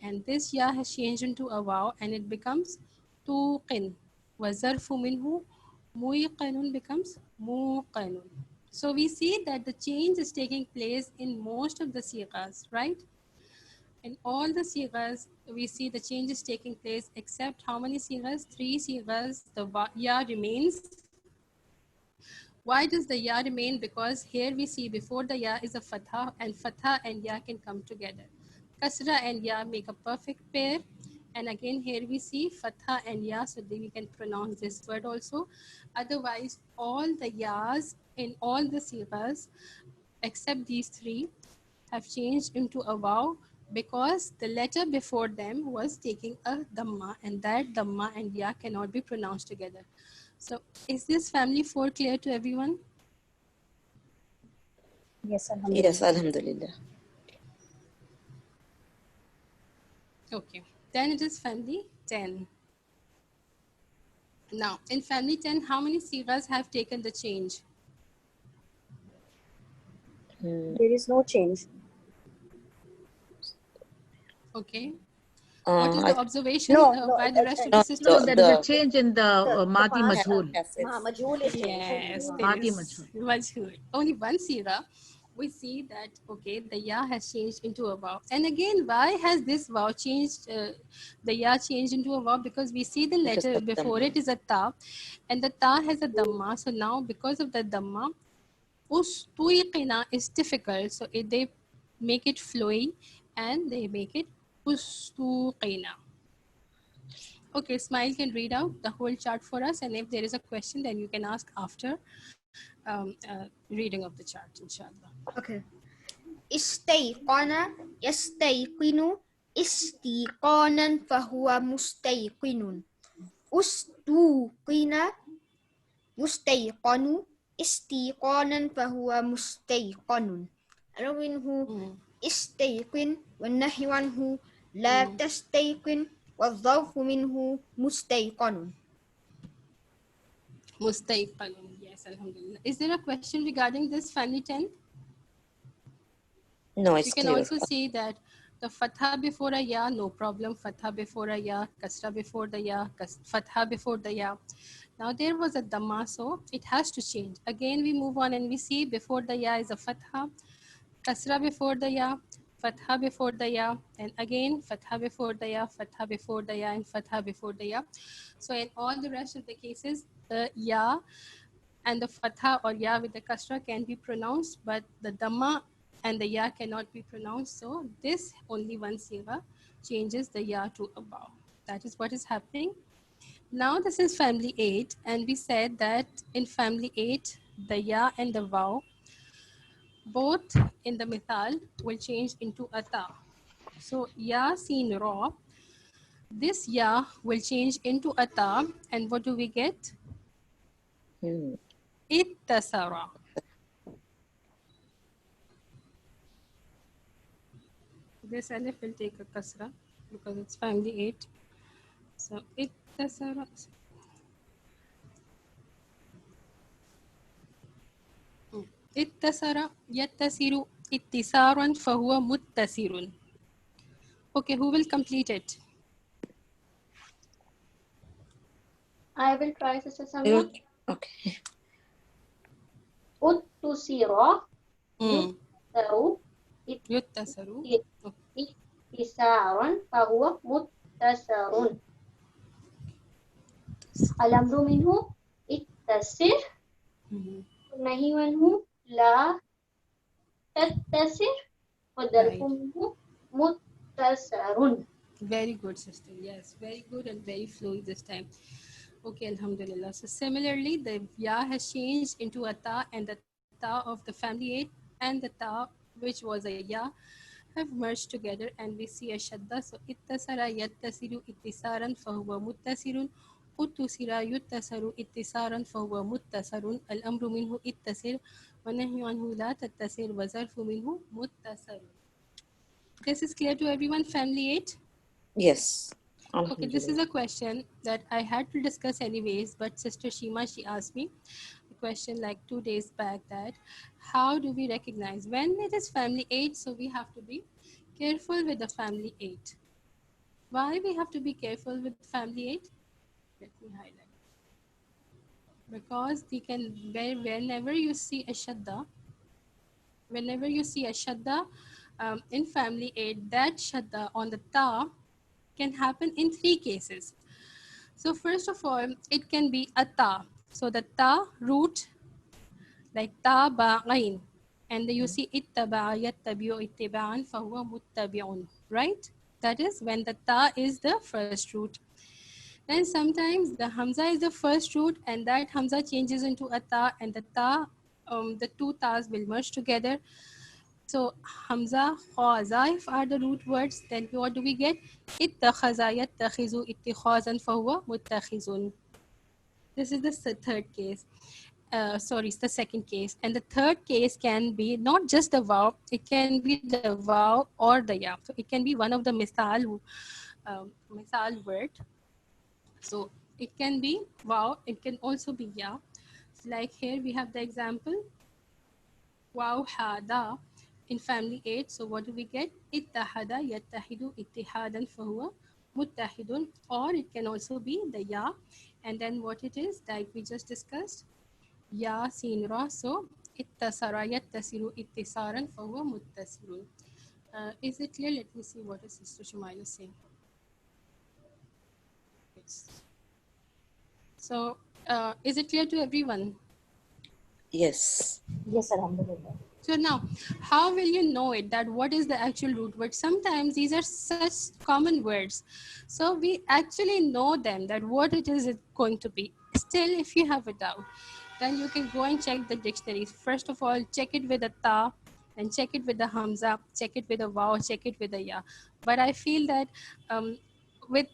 And this ya has changed into a waw and it becomes tuqin. Wazarfu minhu muiqanun becomes muqanun. So we see that the change is taking place in most of the sighas, right? In all the sighas, we see the changes taking place except how many sighas? 3 sighas, the ya remains. Why does the ya remain? Because here we see before the ya is a fatha and ya can come together. Kasra and ya make a perfect pair. And again, here we see fatha and ya, so that we can pronounce this word also. Otherwise, all the yas in all the sighas, except these 3, have changed into a waw because the letter before them was taking a dhamma, and that dhamma and ya cannot be pronounced together. So is this family 4 clear to everyone? Yes, Yes, alhamdulillah. alhamdulillah. Okay, then it is family 10. Now, in family 10, how many sighas have taken the change? There is no change. Okay. What is the I observation No, by the rest of the no, No, sisters? there is a the change in the the Mati past Majhul. passive. majhul is changed. Yes, there Mati is Majhul. majhul. Only one sira. We see that, okay, the ya has changed into a vav. And again, why has this vav changed, the ya changed into a vav? Because we see the Because letter of before Dhamma. it is a ta, and the ta has a dhamma. So now, because of the dhamma, ustuiqina is difficult. So they make it flowy and they make it ustuqina. Okay, Smile can read out the whole chart for us, and if there is a question, then you can ask after reading of the chart, inshallah. Okay. Istayqana yastayqinu istiqanan fahuwa mustayqinun. Ustuqina yustayqanu istiqanan fahuwa mustayqanun. Ano minhu istayqin والنهي عنه لا تستيقن والظرف منه مستيقن. Mustayqanun, yes, alhamdulillah. Is there a question regarding this family 10? No, You it's can clear. also see that the fatha before a ya, no problem. Fatha before a ya, kasra before the ya, fatha before the ya. Now there was a dhamma, so it has to change. Again, we move on and we see before the ya is a fatha, kasra before the ya, fatha before the ya, and again fatha before the ya, fatha before the ya, and fatha before the ya. So in all the rest of the cases, the ya and the fatha or ya with the kasra can be pronounced, but the dhamma and the ya cannot be pronounced. So this only one sigha changes the ya to a waw. That is what is happening. Now this is family 8, and we said that in family 8, the ya and the waw, both in the mithal, will change into a ta. So ya seen ra, this ya will change into a ta, and what do we get? Hmm. Ittasara. This alif will take a kasra because it's family 8. So ittasara. Ittasara yattasiru ittisaran fahuwa muttasirun. Okay, who will complete it? I will try, Sister Samia. Okay. Uttusira Mm. yuttaru Yuttasaru. ittisaran fahuwa muttasarun. Al-amru minhu ittasir nahi minhu la tattasir wa darfu Right. minhu muttasarun. Very good, sister. Yes, very good and very fluid this time. Okay, alhamdulillah. So similarly, the ya has changed into a ta, and the ta of the family 8 and the ta, which was a ya, have merged together, and we see a shadda. So ittasara yattasiru ittisaran fahuwa muttasirun. uttusira yuttasaru ittisaran fahuwa muttasarun. Al-amru minhu ittasir wa nahyu anhu la tattasir wa zarfu minhu muttasarun. This is clear to everyone, family 8? Yes. Okay, this is Alhamdulillah. a question that I had to discuss anyways, but Sister Shima, she asked me a question like 2 days back that how do we recognize when it is family 8? So we have to be careful with the family 8. Why we have to be careful with family 8? Let me highlight. Because we can, whenever you see a shadda, in family 8, that shadda on the ta can happen in 3 cases. So first of all, it can be a ta. So the ta root, like ta ba ain, and you see ittaba yattabi'u ittiba'an fahuwa muttabi'un, right? That is when the ta is the first root. Then sometimes the hamza is the first root, and that hamza changes into a ta, and the two tas will merge together. So hamza, kha, zaif are the root words. Then what do we get? Ittakhaza yattakhizu ittikhazan fahuwa muttakhizun. This is the third case. Sorry, it's the second case. And the third case can be not just the wow, it can be the wow or the ya. So it can be one of the misal word. So it can be wow, it can also be ya. So like here we have the example wow hada in family 8. So what do we get? Ittahada yattahidu ittihadan fahuwa muttahidun. Or it can also be the ya. And then what it is, like we just discussed, ya sin ra. So ittasara yattasiru ittisaran fahuwa muttasirun. Is it clear? Let me see what is Sister Shumaila saying. Yes. So is it clear to everyone? Yes. Yes, Alhamdulillah. So now, how will you know it, that what is the actual root word? Sometimes these are such common words. So we actually know them, that what it is going to be. Still, if you have a doubt, then you can go and check the dictionaries. First of all, check it with a ta, then check it with the hamza, check it with a wow, check it with a ya. But I feel that with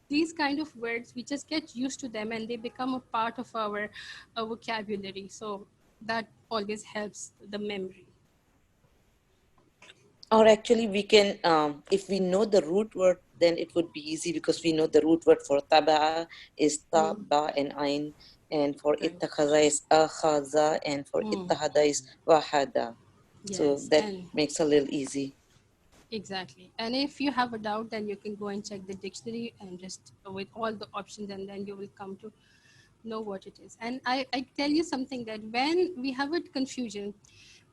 these kind of words, we just get used to them and they become a part of our vocabulary. So that always helps the memory. Or actually, we can, if we know the root word, then it would be easy because we know the root word for taba'a is ta, ba, and ain, and for Right. ittakhaza is akhaza, and for ittahada is wahada. So Yes, that and makes a little easy. exactly. And if you have a doubt, then you can go and check the dictionary and just with all the options, and then you will come to know what it is. And I tell you something, that when we have a confusion,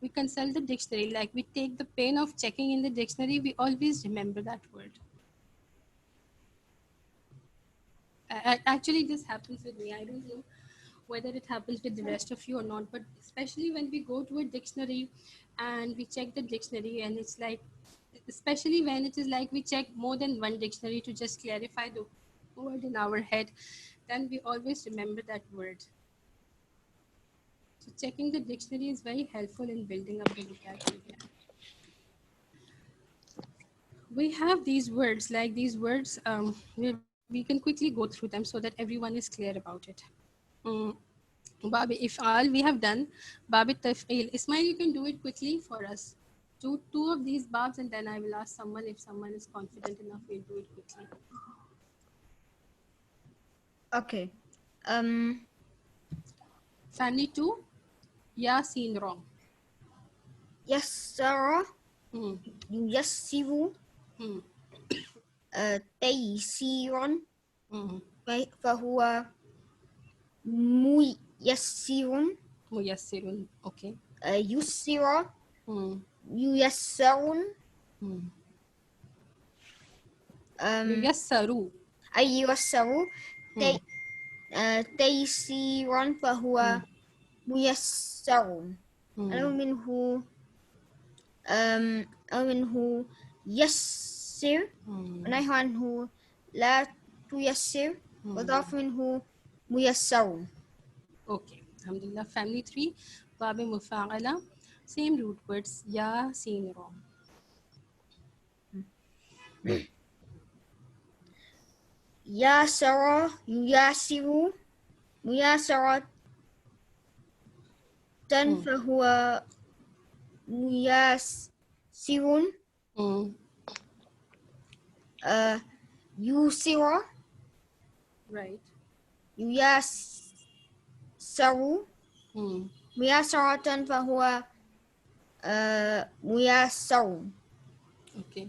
we consult the dictionary, like we take the pain of checking in the dictionary, we always remember that word. Actually, this happens with me. I don't know whether it happens with the rest of you or not, but especially when we go to a dictionary and we check the dictionary, and it's like, especially when it is like we check more than one dictionary to just clarify the word in our head, then we always remember that word. So checking the dictionary is very helpful in building up the vocabulary. We have these words, like these words, we can quickly go through them so that everyone is clear about it. Mm. Babi if'al, we have done. Babi taf'il. Ismail, you can do it quickly for us. Do two of these babs, and then I will ask someone, if someone is confident enough, we'll do it quickly. Okay. Family 2, ya seen wrong. Yassara Hmm. yuyassiru Hmm. تيسيرا Hmm. فهو ميسر Muyassirun. Okay. يسر Hmm. ييسر Hmm. أم Yuyassaru. أي ييسر Hmm. تيسيرا فهو ميسر Hmm. أو منه أو منه يسر tuyassir, ونهي عنه لا تيسر, وضعف منه ميسر. Okay. Alhamdulillah. Family 3. Babi mufa'ala. Same root words. Ya, sin, ra. ياسر يياسر مياسرة فهو مياسر. يسر Right. ييسر مياسرة فهو ميسر. Okay.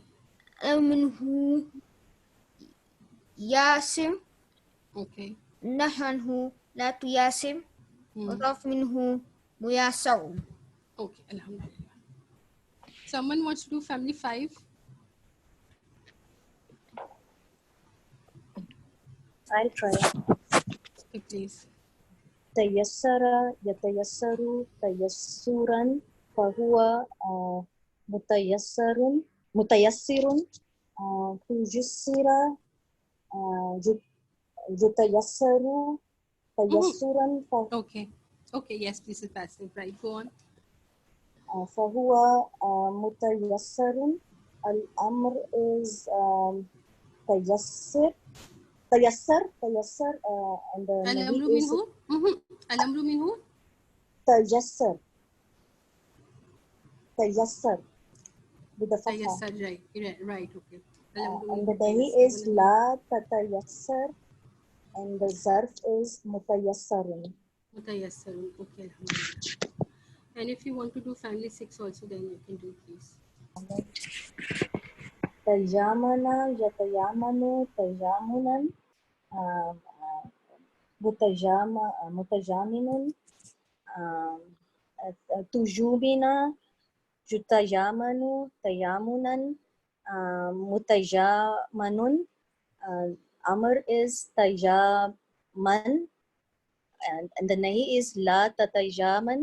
منه ياسر, Okay. نهي عنه لا تياسر, وضعف منه ميسر. Okay. Alhamdulillah. Someone wants to do family 5? I'll try. Okay, please. تيسر يتيسر تيسرا فهو متيسر تجسر يتيسر تيسرا Okay. Okay. Yes, this is passive. Right. Go on. فهو متيسر. الأمر is تيسر and the Al-amru nahi is minhu? Al-amru minhu? تيسر with the fatha. Tayassar, right. Right. Okay. Al-amru And the minhu nahi tayassar. is la tatayassar and the zarf is mutayassarun. Mutayassarun. Okay. Alhamdulillah. And if you want to do family 6 also, then you can do, please. Tajamana yatayamanu tajamunan mutajaminun tujubina jutajamanu tayamunan mutajamanun. Amr is tajaman and the nahi is la tatajaman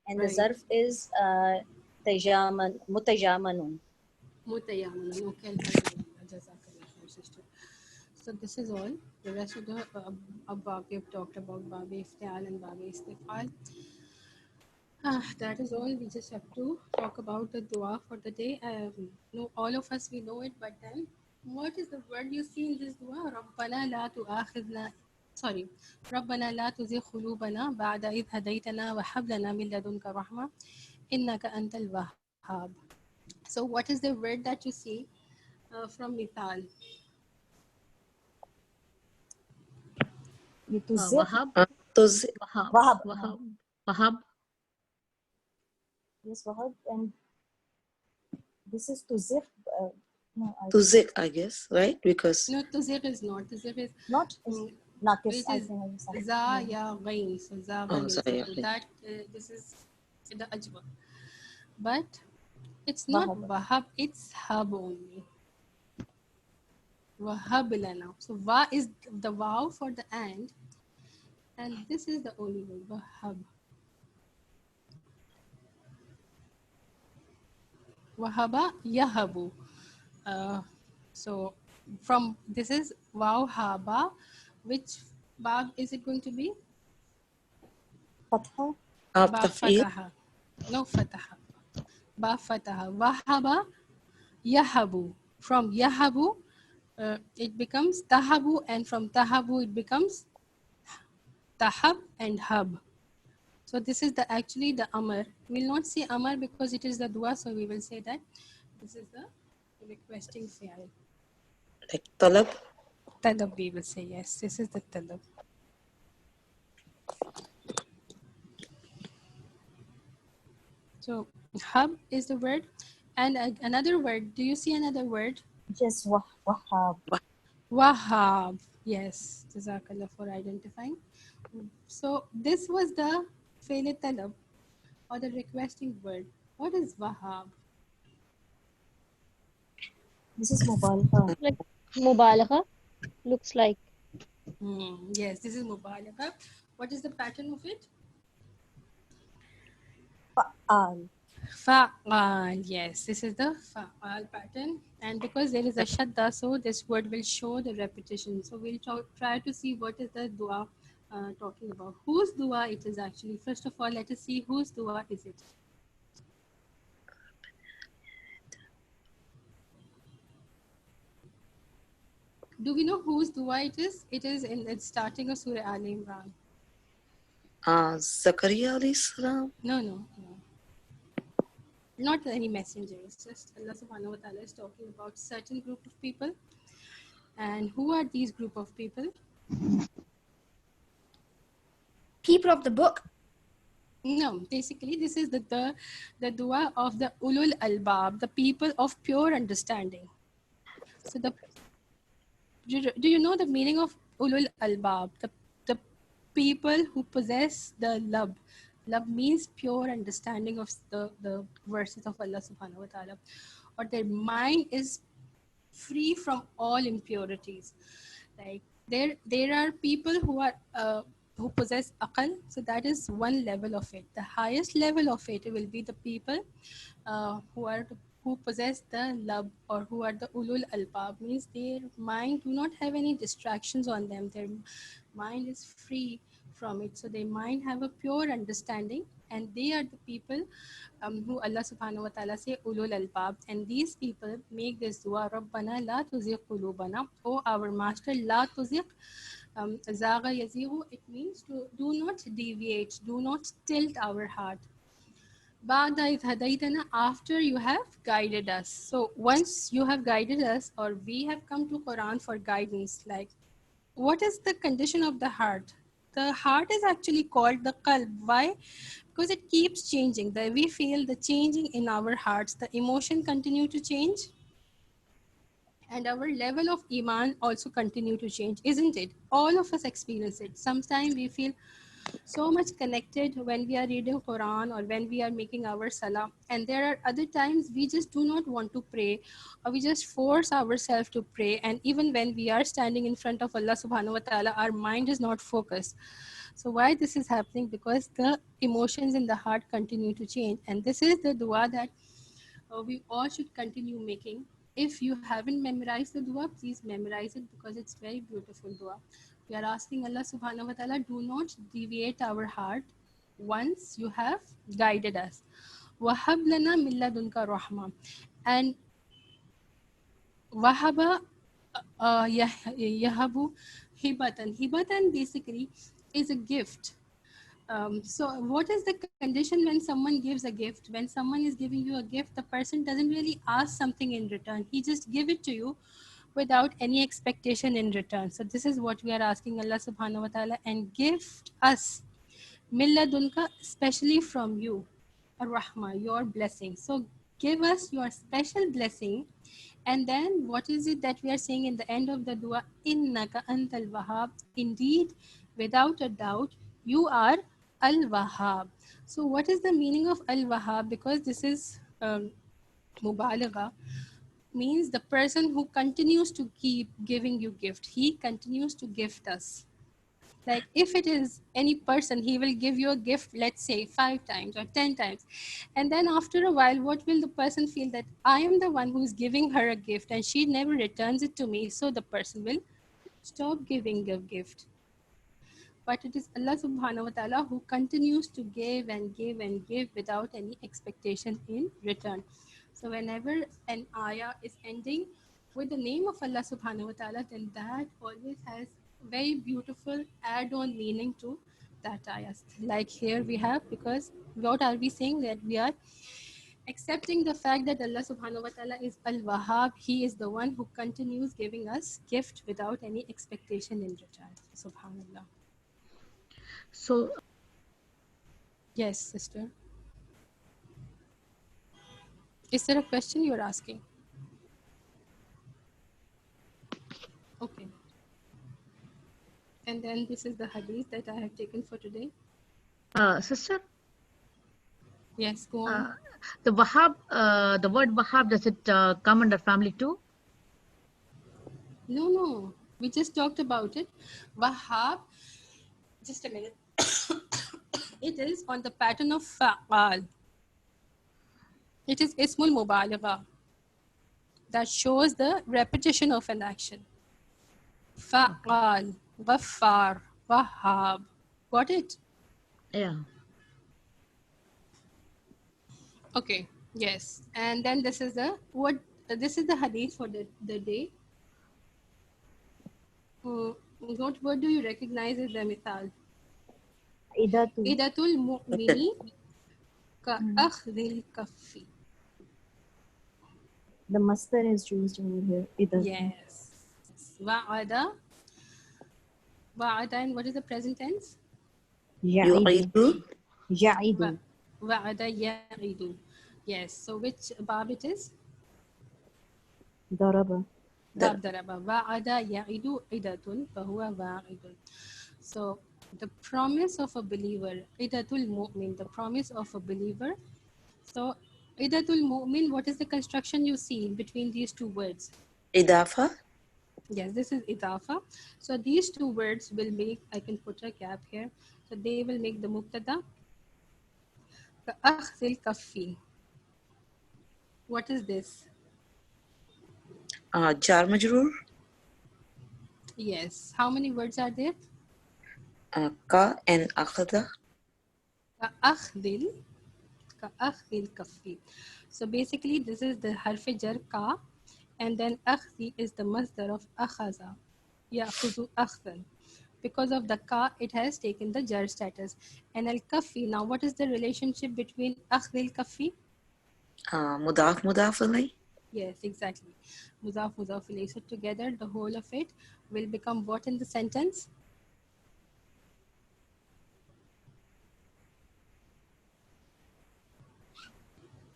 and the Right. zarf is mutajamanun. Mutayamun. Okay. Alhamdulillah. Jazakallah khair, sister. So this is all. The rest of the above we have talked about Babi Iftial and Babi Istifal. That is all. We just have to talk about the dua for the day. No, all of us we know it, but then what is the word you see in this dua? Rabbana la tu'akhidna. Sorry. ربنا لا تزغ قلوبنا بعد إذ هديتنا وهب لنا من لدنك رحمة إنك أنت الوهاب. So what is the word that you see from Mithaal? Wahab. Wahab. Yes, Wahab, and this is tuzir. No, Tuzik, I guess, right? Because No, tuzir is not. Tuzir is not nakis. it I is think za ya ghain. So za oh, ghain. So sorry. that this is the ajwa. But it's not wahab, it's hab only. Wahab lana. So wa is the wow for the and this is the only word. Wahab. Wahaba yahabu. So from this is wow haba. Which bab is it going to be? fatha. Ba Taf'il. fataha. No fataha. Ba fataha. Wahaba yahabu. From yahabu, it becomes tahabu, and from tahabu it becomes tahab and hub. So this is the actually the amar. We will not say amar because it is the dua, so we will say that this is the requesting fi'al. Like talab. Talab, we will say yes. This is the talab. So hub is the word, and another word. Do you see another word? Yes, wahab. Wahab. Yes. Jazakallah for identifying. So this was the fi'l talab or the requesting word. What is wahab? This is mubalagha. Like mubalagha looks like. Yes, this is mubalagha. What is the pattern of it? Fa'al. Fa'al, yes, this is the fa'al pattern. And because there is a shadda, so this word will show the repetition. So we'll try to see what is the dua talking about. Whose dua it is actually. First of all, let us see whose dua is it. Do we know whose dua it is? It is in the starting of Surah Al Imran. Zakaria alayhi salam. No. Not any messengers. Just Allah subhanahu wa ta'ala is talking about certain group of people. And who are these group of people? People of the book. No, basically this is the dua of the ulul albab, the people of pure understanding. So do you know the meaning of ulul albab? The people who possess the lab. Lab means pure understanding of the verses of Allah subhanahu wa ta'ala. Or their mind is free from all impurities. Like there are people who possess aqal, so that is one level of it. The highest level of it will be the people who possess the lab, or who are the ulul albab, means their mind do not have any distractions on them. Their mind is free from it, so their mind have a pure understanding, and they are the people who Allah subhanahu wa ta'ala say ulul albab. And these people make this dua, Rabbana la tuzigh qulubana, oh our master, la tuzigh, zaga yazighu, it means to do not deviate, do not tilt our heart. Ba'da idh hadaytana, after you have guided us. So once you have guided us, or we have come to Quran for guidance, like what is the condition of the heart? The heart is actually called the qalb. Why? Because it keeps changing. We feel the changing in our hearts. The emotion continue to change, and our level of iman also continue to change, isn't it? All of us experience it. Sometimes we feel so much connected when we are reading Quran or when we are making our salah, and there are other times we just do not want to pray, or we just force ourselves to pray. And even when we are standing in front of Allah subhanahu wa ta'ala, our mind is not focused. So why this is happening? Because the emotions in the heart continue to change. And this is the dua that we all should continue making. If you haven't memorized the dua, please memorize it, because it's very beautiful dua. We are asking Allah subhanahu wa ta'ala, do not deviate our heart once you have guided us. Wahab lana min ladunka rahma. And wahaba yahabu hibatan. Hibatan basically is a gift. So what is the condition when someone gives a gift? When someone is giving you a gift, the person doesn't really ask something in return. He just give it to you without any expectation in return. So this is what we are asking Allah subhanahu wa ta'ala, and gift us milladunka, especially from you, ar-rahma, your blessing. So give us your special blessing. And then what is it that we are saying in the end of the dua? Innaka antal wahhab. Indeed, without a doubt, you are al-wahhab. So what is the meaning of al-wahhab? Because this is mubalagha, means the person who continues to keep giving you gift. He continues to gift us. Like if it is any person, he will give you a gift, let's say 5 times or 10 times. And then after a while, what will the person feel? That I am the one who's giving her a gift and she never returns it to me. So the person will stop giving a gift. But it is Allah subhanahu wa ta'ala who continues to give and give and give without any expectation in return. So whenever an ayah is ending with the name of Allah subhanahu wa ta'ala, then that always has very beautiful add-on meaning to that ayah. Like here we have, because what are we saying? That we are accepting the fact that Allah subhanahu wa ta'ala is al-Wahhab. He is the one who continues giving us gift without any expectation in return. Subhanallah. So, Yes, sister. Is there a question you're asking? Okay. And then this is the hadith that I have taken for today. sister, Yes, go on. the Wahhab, the word Wahhab, does it come under family too? No. We just talked about it. Wahhab, just a minute. It is on the pattern of fa'al. It is ismul mubalagha that shows the repetition of an action. Fa'al, ghaffar, wahhab. Got it? Yeah. Okay. Yes. And then this is the what? This is the hadith for the day. What do you recognize as the Mithal? Idatu. Idatul mu'mini ka akhdil kaffi. The masdar is used over here. Idatu. Yes. Wa'ada. Wa'ada, and what is the present tense? Ya'idu. Ya'idu. Wa'ada ya'idu. Yes. So which bab it is? Daraba. باب ضرب وعد يعد عدة فهو واعد. So the promise of a believer, idatul mu'min, the promise of a believer. So idatul mu'min, what is the construction you see between these two words? Idafa. Yes, this is idafa. So these two words will make, I can put a gap here. So they will make the mubtada ka akhzil kaffi. What is this? Jar majroor. Yes. How many words are there? Ka and akhada. Ka akhdil kaffi. So basically this is the harf jar ka, and then akhdi is the masdar of akhaza, ya'khuzu akhdan. Because of the ka, it has taken the jar status. And al kaffi, now what is the relationship between akhdil kaffi? Mudaf mudaf alay. Yes, exactly. Mudaf mudaf ilayh. So together the whole of it will become what in the sentence?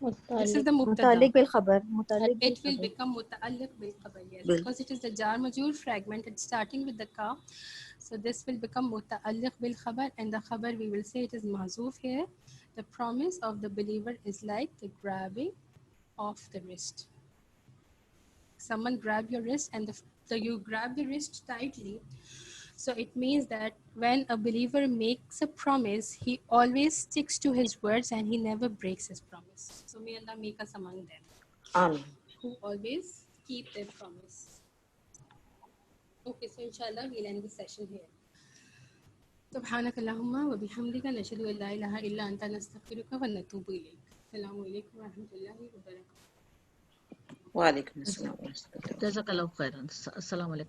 This is the mubtada. Mutalik bil khabar. And Mutalik bil it will khabar. become muta'alliq bil khabar, yes, Bil. because it is the jar majur fragment. It's starting with the ka, so this will become muta'alliq bil khabar, and the khabar we will say it is mahzuf here. The promise of the believer is like the grabbing of the wrist. Someone grab your wrist, and you grab the wrist tightly. So it means that when a believer makes a promise, he always sticks to his words and he never breaks his promise. So may Allah make us among them Amin. who always keep their promise. Okay, so inshallah we'll end the session here. سبحانك اللهم وبحمدك نشهد أن لا إله إلا أنت نستغفرك ونتوب إليك. السلام عليكم ورحمة الله وبركاته. Wa alaikum assalam wa rahmatullah. Jazakallah khairan. Assalamu alaikum.